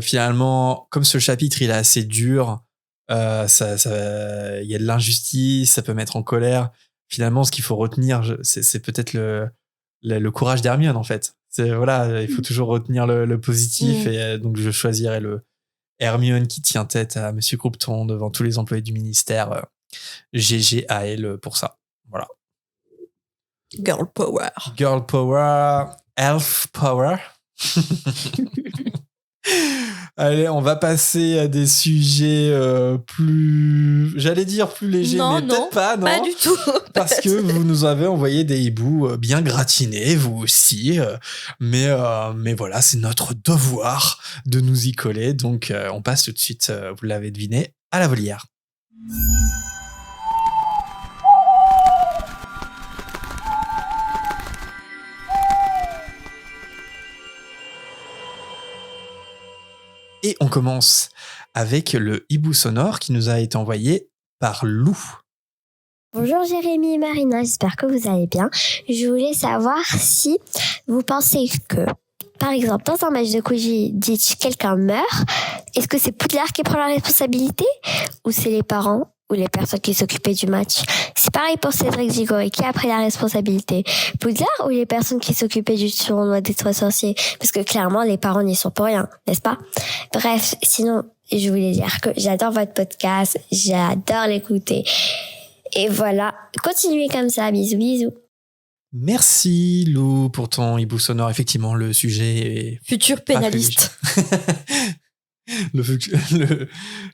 finalement, comme ce chapitre, il est assez dur, il y a de l'injustice, ça peut mettre en colère. Finalement, ce qu'il faut retenir, c'est peut-être le courage d'Hermione, en fait. Voilà, il faut toujours retenir le positif. Et donc, je choisirais le Hermione qui tient tête à Monsieur Croupton devant tous les employés du ministère. GG à elle pour ça. Voilà. Girl power. Girl power, elf power. Allez, on va passer à des sujets plus... J'allais dire plus légers, mais peut-être pas, non? Pas du tout. Parce que vous nous avez envoyé des hiboux bien gratinés, vous aussi. Mais voilà, c'est notre devoir de nous y coller. Donc, on passe tout de suite, vous l'avez deviné, à la volière. Et on commence avec le hibou sonore qui nous a été envoyé par Lou. Bonjour Jérémy et Marina, j'espère que vous allez bien. Je voulais savoir si vous pensez que, par exemple, dans un match de Quidditch, quelqu'un meurt, est-ce que c'est Poudlard qui prend la responsabilité ou c'est les parents ou les personnes qui s'occupaient du match? C'est pareil pour Cédric Diggory, qui a pris la responsabilité? Poudlard ou les personnes qui s'occupaient du tournoi des 3 sorciers? Parce que clairement, les parents n'y sont pour rien, n'est-ce pas? Bref, sinon, je voulais dire que j'adore votre podcast, j'adore l'écouter. Et voilà, continuez comme ça, bisous, bisous. Merci Lou pour ton hibou sonore. Effectivement, le sujet est... Futur pénaliste.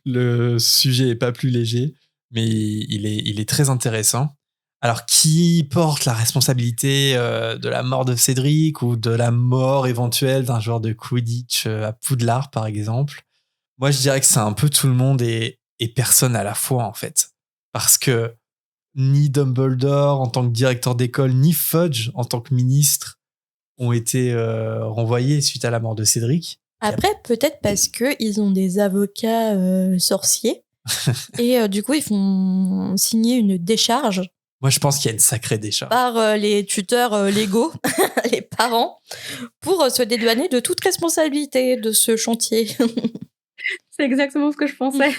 le sujet est pas plus léger, mais il est très intéressant. Alors, qui porte la responsabilité de la mort de Cédric ou de la mort éventuelle d'un joueur de Quidditch à Poudlard, par exemple? Moi, je dirais que c'est un peu tout le monde et personne à la fois, en fait. Parce que ni Dumbledore en tant que directeur d'école, ni Fudge en tant que ministre ont été renvoyés suite à la mort de Cédric. Après, peut-être parce qu'ils ont des avocats sorciers et du coup, ils font signer une décharge. Moi, je pense qu'il y a une sacrée décharge. Par les tuteurs légaux, les parents, pour se dédouaner de toute responsabilité de ce chantier. C'est exactement ce que je pensais.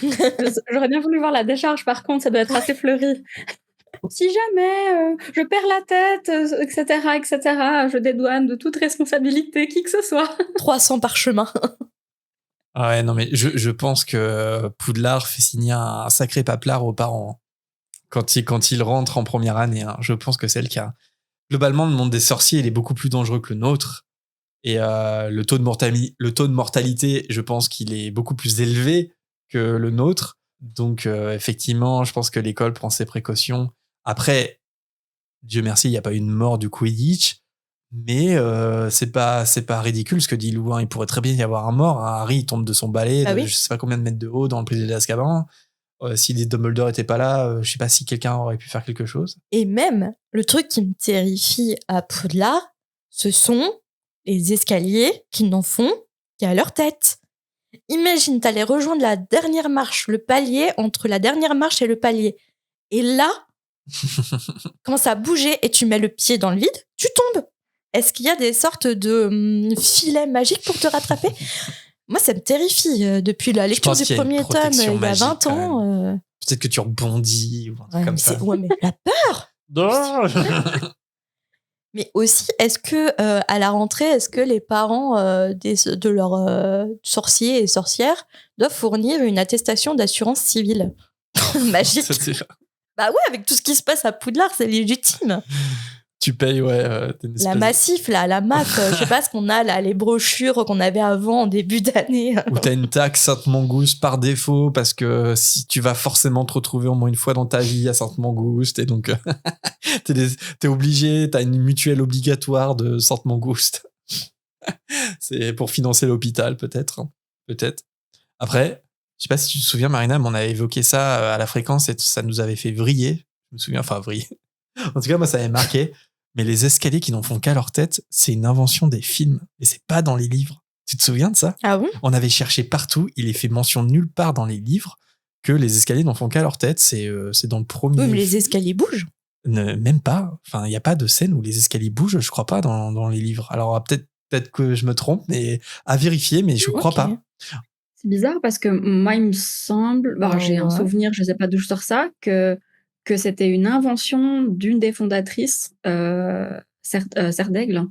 J'aurais bien voulu voir la décharge, par contre, ça doit être assez fleuri. Si jamais je perds la tête, etc., je dédouane de toute responsabilité, qui que ce soit. 300 parchemins. Ah ouais, non, mais je pense que Poudlard fait signer un sacré paplard aux parents quand il rentre en première année. Hein. Je pense que c'est le cas. Globalement, le monde des sorciers, il est beaucoup plus dangereux que le nôtre. Et le taux de mortalité, je pense qu'il est beaucoup plus élevé que le nôtre. Donc, effectivement, je pense que l'école prend ses précautions. Après, Dieu merci, il n'y a pas eu de mort du Quidditch, mais c'est pas ridicule ce que dit Lou. Hein. Il pourrait très bien y avoir un mort. Harry il tombe de son balai, Ah oui. je sais pas combien de mètres de haut dans le prisonnier d'Azkaban. Si Dumbledore n'était pas là, je sais pas si quelqu'un aurait pu faire quelque chose. Et même, le truc qui me terrifie à Poudlard, ce sont les escaliers qui n'en font qu'à leur tête. Imagine, t'allais rejoindre la dernière marche, le palier, entre la dernière marche et le palier. Et là, commence à bouger et tu mets le pied dans le vide, tu tombes. Est-ce qu'il y a des sortes de filets magiques pour te rattraper? Moi, ça me terrifie. Depuis la lecture du premier tome, il y a 20 ans... Peut-être que tu rebondis ou un truc comme ça. Ouais, mais la peur. Mais aussi, est-ce que à la rentrée, est-ce que les parents de leurs sorciers et sorcières doivent fournir une attestation d'assurance civile magique? Ça, c'est- Bah ouais, avec tout ce qui se passe à Poudlard, c'est légitime. Tu payes, ouais, t'es une La espèce- Massif, là, la MAF, je sais pas ce qu'on a là, les brochures qu'on avait avant en début d'année. Ou t'as une taxe Sainte-Mangouste par défaut parce que si tu vas forcément te retrouver au moins une fois dans ta vie à Sainte-Mangouste et donc t'es obligé, t'as une mutuelle obligatoire de Sainte-Mangouste. C'est pour financer l'hôpital peut-être, hein. Peut-être. Après, je sais pas si tu te souviens Marina, mais on avait évoqué ça à la fréquence et ça nous avait fait vriller. Je me souviens, enfin vriller. En tout cas, moi ça avait marqué. Mais les escaliers qui n'en font qu'à leur tête, c'est une invention des films et c'est pas dans les livres. Tu te souviens de ça? Ah bon? On avait cherché partout, il est fait mention nulle part dans les livres que les escaliers n'en font qu'à leur tête. C'est dans le premier. Oui, mais les escaliers bougent. Même pas. Enfin, il n'y a pas de scène où les escaliers bougent, je crois pas, dans les livres. Alors, peut-être que je me trompe, mais à vérifier, mais je crois Ok. pas. C'est bizarre parce que moi, il me semble, alors j'ai un Ouais. souvenir, je sais pas d'où je sors ça, que c'était une invention d'une des fondatrices, Serdaigle.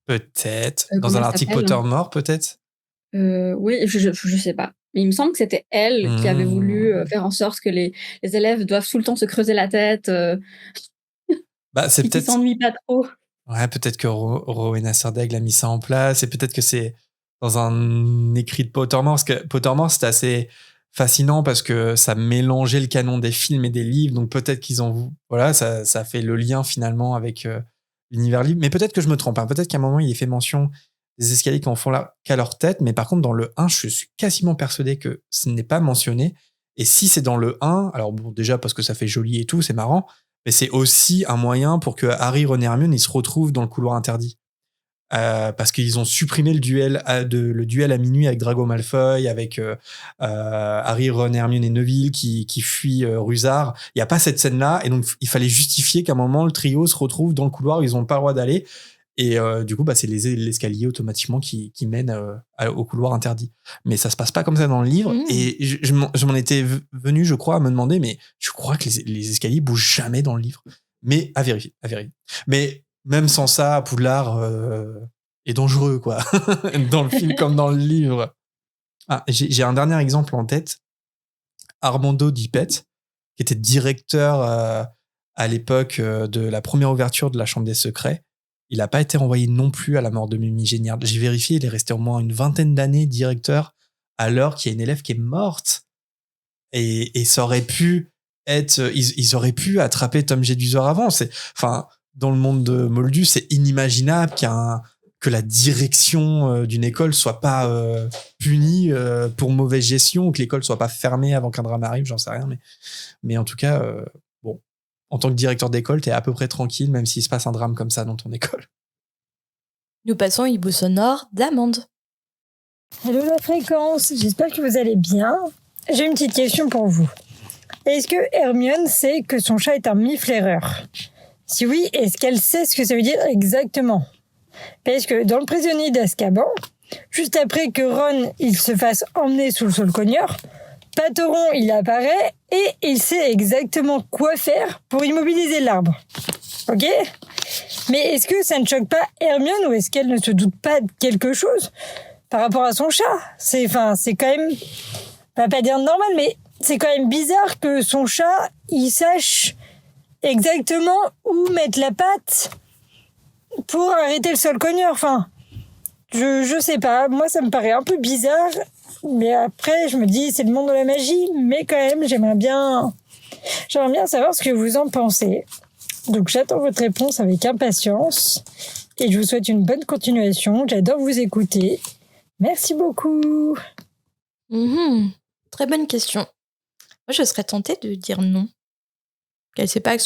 Peut-être. Comment Dans un elle article s'appelle? Pottermore, peut-être. Oui, je sais pas. Mais il me semble que c'était elle qui avait voulu faire en sorte que les élèves doivent tout le temps se creuser la tête, Bah, c'est qu'ils peut-être. s'ennuient pas trop. Ouais, peut-être que Rowena Serdaigle a mis ça en place et peut-être que c'est dans un écrit de Pottermore, parce que Pottermore, c'était assez fascinant parce que ça mélangeait le canon des films et des livres, donc peut-être qu'ils ont... Voilà, ça fait le lien finalement avec l'univers livre. Mais peut-être que je me trompe, hein. Peut-être qu'à un moment, il est fait mention des escaliers qui en font qu'à leur tête, mais par contre, dans le 1, je suis quasiment persuadé que ce n'est pas mentionné. Et si c'est dans le 1, alors bon, déjà parce que ça fait joli et tout, c'est marrant, mais c'est aussi un moyen pour que Harry, Ron et Hermione ils se retrouvent dans le couloir interdit. Parce qu'ils ont supprimé le duel à minuit avec Drago Malfoy, avec Harry, Ron, Hermione et Neville qui fuient Rusard. Il n'y a pas cette scène-là, et donc il fallait justifier qu'à un moment le trio se retrouve dans le couloir où ils n'ont pas le droit d'aller. Et du coup, c'est l'escalier automatiquement qui mène au couloir interdit. Mais ça se passe pas comme ça dans le livre. Mmh. Et je m'en étais venu, je crois, à me demander, mais je crois que les escaliers bougent jamais dans le livre. Mais à vérifier, à vérifier. Mais même sans ça, Poudlard est dangereux, quoi. Dans le film comme dans le livre. Ah, j'ai un dernier exemple en tête. Armando Dipet, qui était directeur à l'époque de la première ouverture de la Chambre des Secrets. Il n'a pas été renvoyé non plus à la mort de Mimi Géniard. J'ai vérifié, il est resté au moins une vingtaine d'années directeur, alors qu'il y a une élève qui est morte. Et ça aurait pu être... Ils auraient pu attraper Tom Jedusor avant. Enfin, dans le monde de Moldu, c'est inimaginable que la direction d'une école soit pas punie pour mauvaise gestion, ou que l'école soit pas fermée avant qu'un drame arrive, j'en sais rien. Mais en tout cas... bon, en tant que directeur d'école, t'es à peu près tranquille, même s'il se passe un drame comme ça dans ton école. Nous passons au hibou sonore d'Amande. Hello la fréquence, j'espère que vous allez bien. J'ai une petite question pour vous. Est-ce que Hermione sait que son chat est un mi-flaireur? Si oui, est-ce qu'elle sait ce que ça veut dire exactement? Parce que dans le prisonnier d'Azkaban, juste après que Ron il se fasse emmener sous le sol cogneur, Patteron il apparaît et il sait exactement quoi faire pour immobiliser l'arbre. Ok? Mais est-ce que ça ne choque pas Hermione ou est-ce qu'elle ne se doute pas de quelque chose par rapport à son chat? C'est quand même, on va pas dire normal, mais c'est quand même bizarre que son chat il sache exactement où mettre la patte pour arrêter le sol cogneur. Enfin, je sais pas, moi ça me paraît un peu bizarre. Mais après, je me dis, c'est le monde de la magie, mais quand même, j'aimerais bien savoir ce que vous en pensez. Donc, j'attends votre réponse avec impatience et je vous souhaite une bonne continuation. J'adore vous écouter. Merci beaucoup. Très bonne question. Moi, je serais tentée de dire non. Elle sait pas que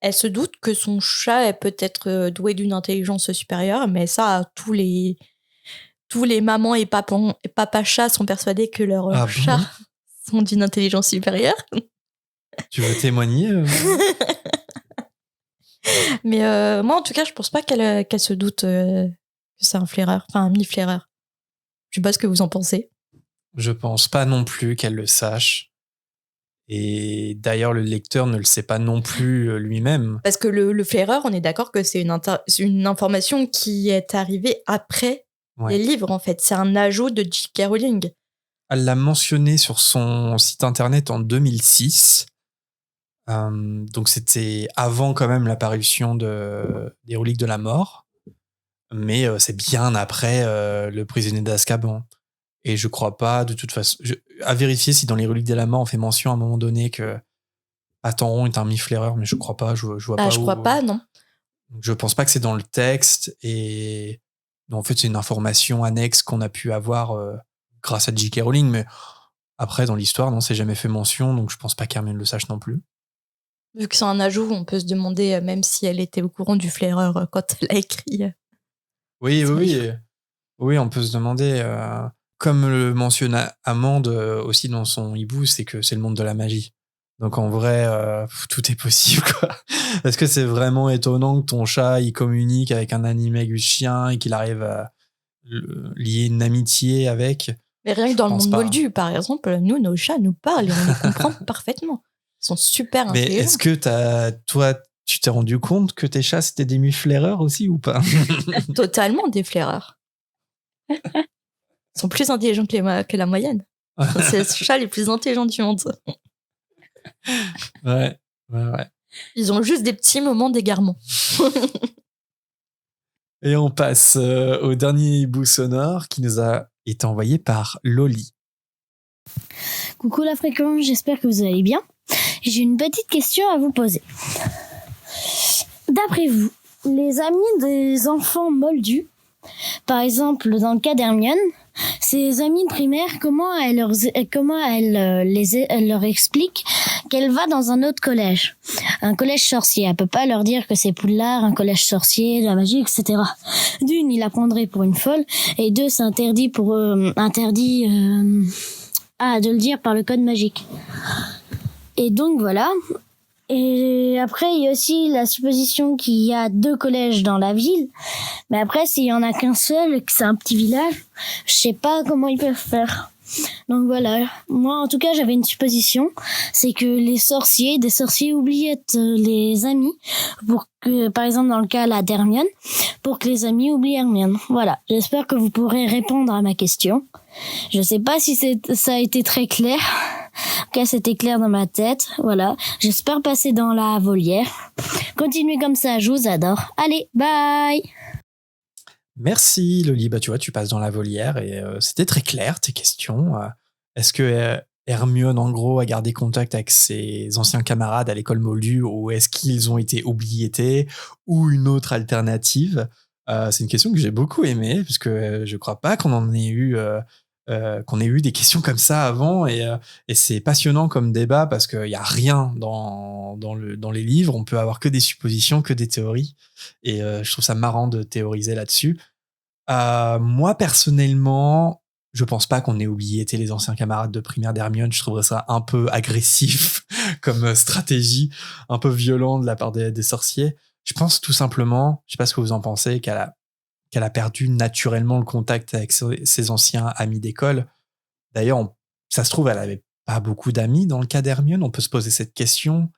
elle se doute que son chat est peut-être doué d'une intelligence supérieure, mais ça, tous les mamans et papa chats sont persuadés que leurs chats sont d'une intelligence supérieure. Tu veux témoigner Mais moi, en tout cas, je pense pas qu'elle se doute que c'est un flaireur, enfin un mi-flaireur. Je sais pas ce que vous en pensez. Je pense pas non plus qu'elle le sache. Et d'ailleurs, le lecteur ne le sait pas non plus lui-même. Parce que le flaireur, on est d'accord que c'est une information qui est arrivée après Ouais. les livres, en fait. C'est un ajout de J.K. Rowling. Elle l'a mentionné sur son site internet en 2006. Donc c'était avant quand même l'apparition des Reliques de la Mort. Mais c'est bien après le prisonnier d'Azkaban. Et je crois pas, de toute façon... à vérifier si dans les Reliques de la Mort, on fait mention à un moment donné que Pattenron est un mi-flaireur, mais je crois pas, je vois pas Je où. crois pas, non. Je pense pas que c'est dans le texte. Et en fait, c'est une information annexe qu'on a pu avoir grâce à J.K. Rowling. Mais après, dans l'histoire, non, c'est jamais fait mention, donc je pense pas qu'Hermione le sache non plus. Vu que c'est un ajout, on peut se demander même si elle était au courant du flaireur quand elle a écrit. Oui, on peut se demander. Comme le mentionne Amande aussi dans son hibou, c'est que c'est le monde de la magie. Donc en vrai, tout est possible, quoi. Est-ce que c'est vraiment étonnant que ton chat il communique avec un animagus chien et qu'il arrive à lier une amitié avec? Mais rien que dans le monde pas. moldu, par exemple, nous, nos chats nous parlent et on les comprend parfaitement. Ils sont super Mais intelligents. est-ce que toi, tu t'es rendu compte que tes chats c'était des mi-flaireurs aussi ou pas? Totalement des flaireurs. Ils sont plus intelligents que la moyenne. C'est les chats les plus intelligents du monde. Ouais. Ils ont juste des petits moments d'égarement. Et on passe au dernier hibou sonore qui nous a été envoyé par Loli. Coucou la fréquence, j'espère que vous allez bien. J'ai une petite question à vous poser. D'après vous, les amis des enfants moldus, par exemple dans le cas d'Hermione, ses amis primaires, comment elle leur explique qu'elle va dans un autre collège, un collège sorcier. Elle peut pas leur dire que c'est Poudlard, un collège sorcier, de la magie, etc. D'une, il la prendrait pour une folle, et deux, c'est interdit de le dire par le code magique. Et donc voilà. Et après, il y a aussi la supposition qu'il y a 2 collèges dans la ville. Mais après, s'il y en a qu'un seul, que c'est un petit village, je sais pas comment ils peuvent faire. Donc voilà. Moi, en tout cas, j'avais une supposition. C'est que des sorciers oublient d'être les amis. Pour que, par exemple, dans le cas là d'Hermione, pour que les amis oublient Hermione. Voilà. J'espère que vous pourrez répondre à ma question. Je sais pas si ça a été très clair. En tout cas, c'était clair dans ma tête. Voilà. J'espère passer dans la volière. Continuez comme ça, je vous adore. Allez, bye! Merci Loli, tu vois, tu passes dans la volière et c'était très clair tes questions. Est-ce que Hermione, en gros, a gardé contact avec ses anciens camarades à l'école Moldu ou est-ce qu'ils ont été oubliés ou une autre alternative? C'est une question que j'ai beaucoup aimée parce que je crois pas qu'on en ait eu... qu'on ait eu des questions comme ça avant et c'est passionnant comme débat parce qu'il n'y a rien dans les livres, on peut avoir que des suppositions, que des théories et je trouve ça marrant de théoriser là-dessus. Moi personnellement, je pense pas qu'on ait oublié les anciens camarades de primaire d'Hermione, je trouverais ça un peu agressif comme stratégie, un peu violent de la part des sorciers. Je pense tout simplement, je sais pas ce que vous en pensez, qu'elle a perdu naturellement le contact avec ses anciens amis d'école. D'ailleurs, ça se trouve, elle avait pas beaucoup d'amis dans le cas d'Hermione. On peut se poser cette question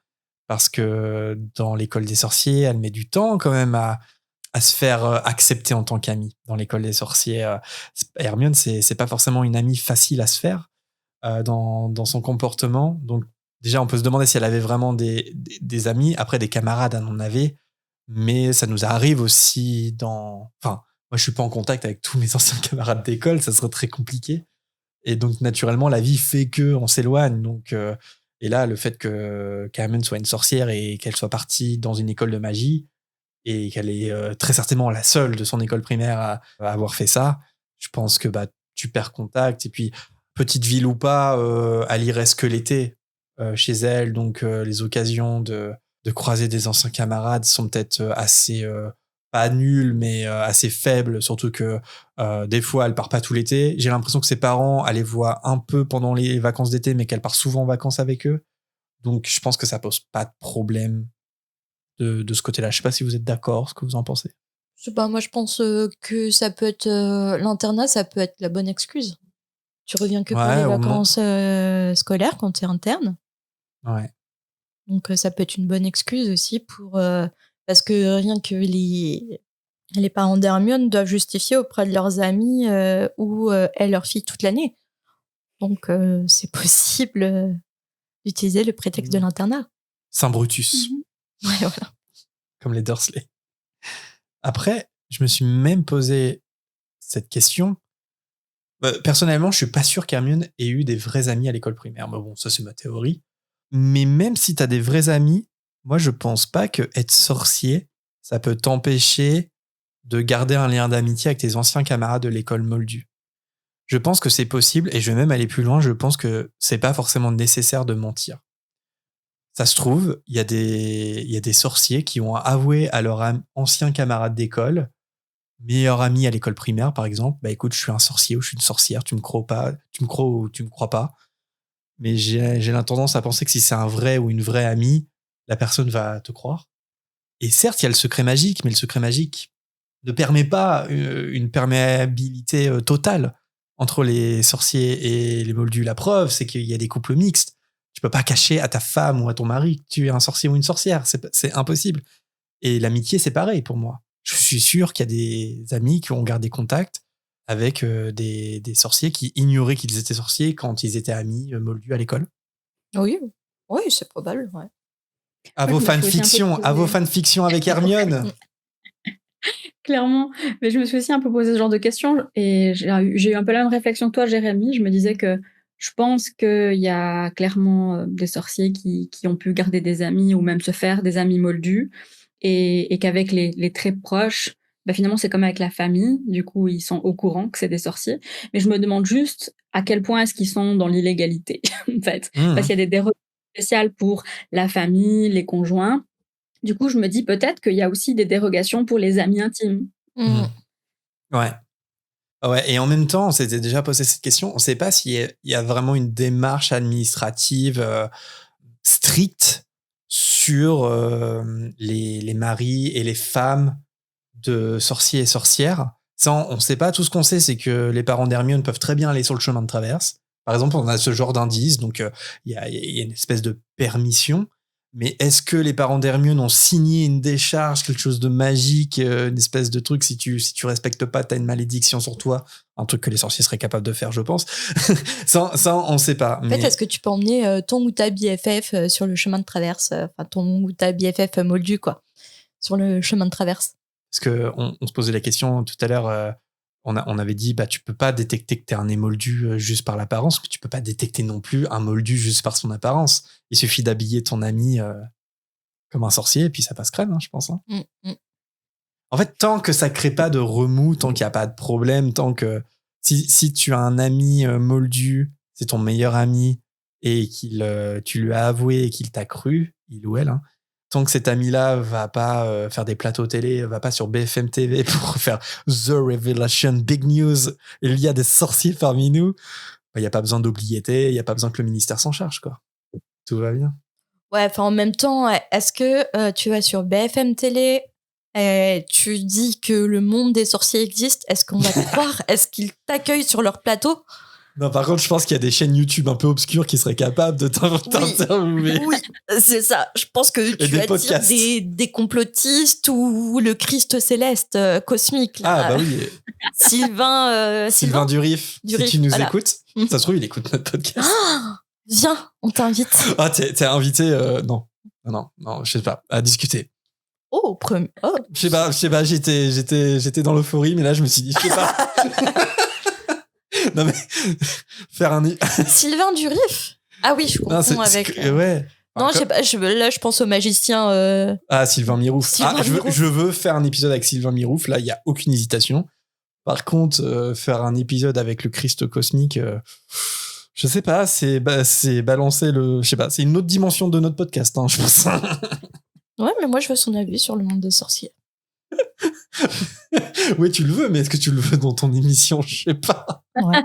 parce que dans l'école des sorciers, elle met du temps quand même à se faire accepter en tant qu'amie. Dans l'école des sorciers, Hermione, c'est pas forcément une amie facile à se faire dans son comportement. Donc déjà, on peut se demander si elle avait vraiment des amis. Après, des camarades, elle en avait. Mais ça nous arrive aussi Enfin, moi, je suis pas en contact avec tous mes anciens camarades d'école, ça serait très compliqué. Et donc, naturellement, la vie fait qu'on s'éloigne. Donc, et là, le fait qu'Hermione soit une sorcière et qu'elle soit partie dans une école de magie et qu'elle est très certainement la seule de son école primaire à avoir fait ça, je pense que tu perds contact. Et puis, petite ville ou pas, elle y reste que l'été chez elle. Donc, les occasions de croiser des anciens camarades sont peut-être assez, pas nulles, mais assez faibles, surtout que des fois, elle part pas tout l'été. J'ai l'impression que ses parents, elle les voit un peu pendant les vacances d'été, mais qu'elle part souvent en vacances avec eux. Donc, je pense que ça pose pas de problème de ce côté-là. Je sais pas si vous êtes d'accord, ce que vous en pensez. Je sais pas, moi je pense que ça peut être l'internat, ça peut être la bonne excuse. Tu reviens que pour les vacances scolaires quand t'es interne. Ouais. Donc, ça peut être une bonne excuse aussi parce que rien que les parents d'Hermione doivent justifier auprès de leurs amis où est leur fille toute l'année. Donc, c'est possible d'utiliser le prétexte de l'internat. Saint Brutus, Ouais, voilà. comme les Dursley. Après, je me suis même posé cette question. Personnellement, je suis pas sûr qu'Hermione ait eu des vrais amis à l'école primaire. Mais bon, ça, c'est ma théorie. Mais même si t'as des vrais amis, moi, je pense pas que être sorcier, ça peut t'empêcher de garder un lien d'amitié avec tes anciens camarades de l'école Moldue. Je pense que c'est possible, et je vais même aller plus loin, je pense que c'est pas forcément nécessaire de mentir. Ça se trouve, il y a des sorciers qui ont avoué à leurs anciens camarades d'école, meilleurs amis à l'école primaire par exemple, bah écoute, je suis un sorcier ou je suis une sorcière, tu me crois pas, tu me crois ou tu me crois pas. Mais j'ai la tendance à penser que si c'est un vrai ou une vraie amie, la personne va te croire. Et certes, il y a le secret magique, mais le secret magique ne permet pas une perméabilité totale entre les sorciers et les moldus. La preuve, c'est qu'il y a des couples mixtes. Tu peux pas cacher à ta femme ou à ton mari que tu es un sorcier ou une sorcière. C'est impossible. Et l'amitié, c'est pareil pour moi. Je suis sûr qu'il y a des amis qui ont gardé contact avec des sorciers qui ignoraient qu'ils étaient sorciers quand ils étaient amis moldus à l'école. Oui, c'est probable. Ouais. À Moi, vos je me suis aussi un peu fanfictions avec Hermione. Clairement, mais je me suis aussi un peu posé ce genre de questions et j'ai eu un peu la même réflexion que toi, Jérémy. Je me disais que je pense qu'il y a clairement des sorciers qui ont pu garder des amis ou même se faire des amis moldus et qu'avec les très proches, bah finalement c'est comme avec la famille, du coup ils sont au courant que c'est des sorciers. Mais je me demande juste à quel point est-ce qu'ils sont dans l'illégalité en fait, parce qu'il y a des dérogations spéciales pour la famille, les conjoints. Du coup, je me dis peut-être qu'il y a aussi des dérogations pour les amis intimes. Ouais. Ouais, et en même temps, on s'était déjà posé cette question. On ne sait pas s'il y a vraiment une démarche administrative stricte sur les maris et les femmes de sorciers et sorcières. Ça, on ne sait pas. Tout ce qu'on sait, c'est que les parents d'Hermione peuvent très bien aller sur le chemin de traverse. Par exemple, on a ce genre d'indice, donc il y a une espèce de permission. Mais est-ce que les parents d'Hermione ont signé une décharge, quelque chose de magique, une espèce de truc, si tu respectes pas, t'as une malédiction sur toi, un truc que les sorciers seraient capables de faire, je pense. ça, on sait pas. En fait, est-ce que tu peux emmener ton ou ta BFF sur le chemin de traverse, enfin ton ou ta BFF moldu, quoi, sur le chemin de traverse? Parce que on se posait la question tout à l'heure, on avait dit, bah, tu peux pas détecter que t'es un moldu juste par l'apparence, mais tu peux pas détecter non plus un moldu juste par son apparence. Il suffit d'habiller ton ami comme un sorcier et puis ça passe crème, hein, je pense. Hein. En fait, tant que ça crée pas de remous, tant qu'il y a pas de problème, tant que si tu as un ami moldu, c'est ton meilleur ami et tu lui as avoué et qu'il t'a cru, il ou elle, hein, tant que cet ami-là va pas faire des plateaux télé, va pas sur BFM TV pour faire The Revelation, Big News, il y a des sorciers parmi nous, il n'y a pas besoin d'obliété, il n'y a pas besoin que le ministère s'en charge, quoi. Tout va bien. Ouais, enfin en même temps, est-ce que tu vas sur BFM Télé et tu dis que le monde des sorciers existe? Est-ce qu'on va te croire? Est-ce qu'ils t'accueillent sur leur plateau? Non, par contre, je pense qu'il y a des chaînes YouTube un peu obscures qui seraient capables de t'interviewer. Oui, c'est ça. Je pense que tu attires des complotistes ou le Christ céleste cosmique. Là. Ah, bah oui. Sylvain Durif, si tu nous écoutes, ça se trouve, il écoute notre podcast. Ah, viens, on t'invite. Ah, t'es invité, non, je sais pas, à discuter. Oh, Je sais pas, j'étais dans l'euphorie, mais là, je me suis dit, je sais pas. Non mais faire un Sylvain Durif. Ah oui, je confonds avec. Ouais. Non, je sais pas. Là, je pense au magicien. Ah, Sylvain Mirouf. Je veux faire un épisode avec Sylvain Mirouf. Là, il y a aucune hésitation. Par contre, faire un épisode avec le Christ cosmique, je sais pas. C'est balancer le. Je sais pas. C'est une autre dimension de notre podcast, hein, je pense. Ouais, mais moi, je veux son avis sur le monde des sorciers. Oui, tu le veux, mais est-ce que tu le veux dans ton émission? Je sais pas. Ouais.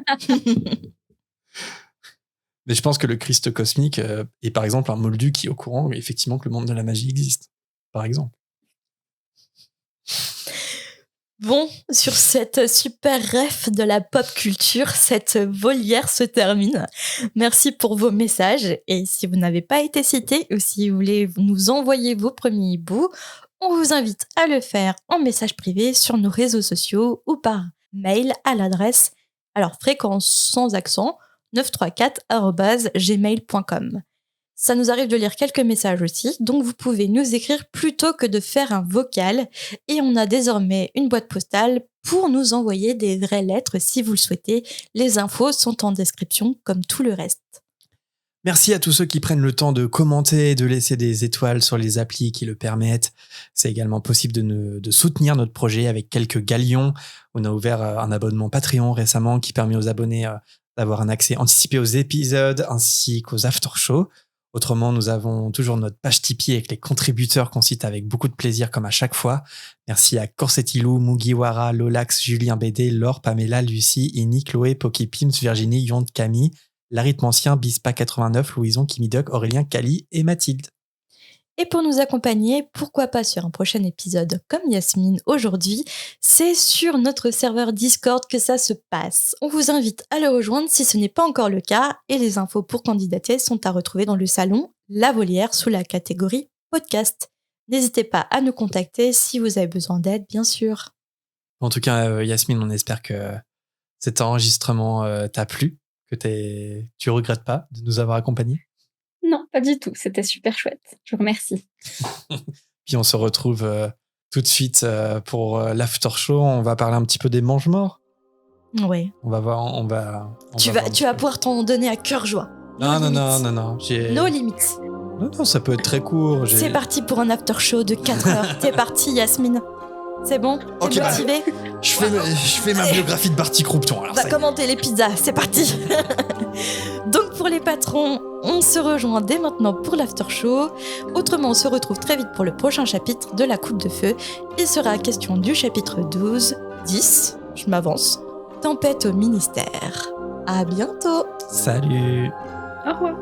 Mais je pense que le Christ cosmique est par exemple un moldu qui est au courant effectivement que le monde de la magie existe, par exemple. Bon, sur cette super ref de la pop culture, cette volière se termine. Merci pour vos messages. Et si vous n'avez pas été cité ou si vous voulez nous envoyer vos premiers hiboux, on vous invite à le faire en message privé sur nos réseaux sociaux ou par mail à l'adresse fréquence sans accent 934@gmail.com. Ça nous arrive de lire quelques messages aussi, donc vous pouvez nous écrire plutôt que de faire un vocal. Et on a désormais une boîte postale pour nous envoyer des vraies lettres si vous le souhaitez. Les infos sont en description comme tout le reste. Merci à tous ceux qui prennent le temps de commenter et de laisser des étoiles sur les applis qui le permettent. C'est également possible de soutenir notre projet avec quelques galions. On a ouvert un abonnement Patreon récemment qui permet aux abonnés d'avoir un accès anticipé aux épisodes ainsi qu'aux after-shows. Autrement, nous avons toujours notre page Tipeee avec les contributeurs qu'on cite avec beaucoup de plaisir comme à chaque fois. Merci à Corsetilou, Mugiwara, Lolax, Julien BD, Laure, Pamela, Lucie, Ini, Chloé, Poki Pims, Virginie, Yonde, Camille, L'Arythmancien, Bispa89, Louison, Kimidoc, Aurélien, Cali et Mathilde. Et pour nous accompagner, pourquoi pas sur un prochain épisode comme Yasmine aujourd'hui, c'est sur notre serveur Discord que ça se passe. On vous invite à le rejoindre si ce n'est pas encore le cas et les infos pour candidater sont à retrouver dans le salon La Volière sous la catégorie podcast. N'hésitez pas à nous contacter si vous avez besoin d'aide, bien sûr. En tout cas, Yasmine, on espère que cet enregistrement t'a plu, que tu regrettes pas de nous avoir accompagnés. Non, pas du tout. C'était super chouette. Je vous remercie. Puis on se retrouve tout de suite pour l'after show. On va parler un petit peu des mange-morts. Ouais. On va voir. Tu vas pouvoir t'en donner à cœur joie. Non. No limites. Non, ça peut être très court. C'est parti pour un after show de 4 heures. T'es parti, Yasmine. C'est bon? T'es motivé? Je fais ma biographie de Barty Croupton. Va commenter les pizzas, c'est parti. Donc pour les patrons, on se rejoint dès maintenant pour l'after show. Autrement, on se retrouve très vite pour le prochain chapitre de la Coupe de Feu. Il sera question du chapitre 10, je m'avance, Tempête au ministère. À bientôt. Salut. Au revoir.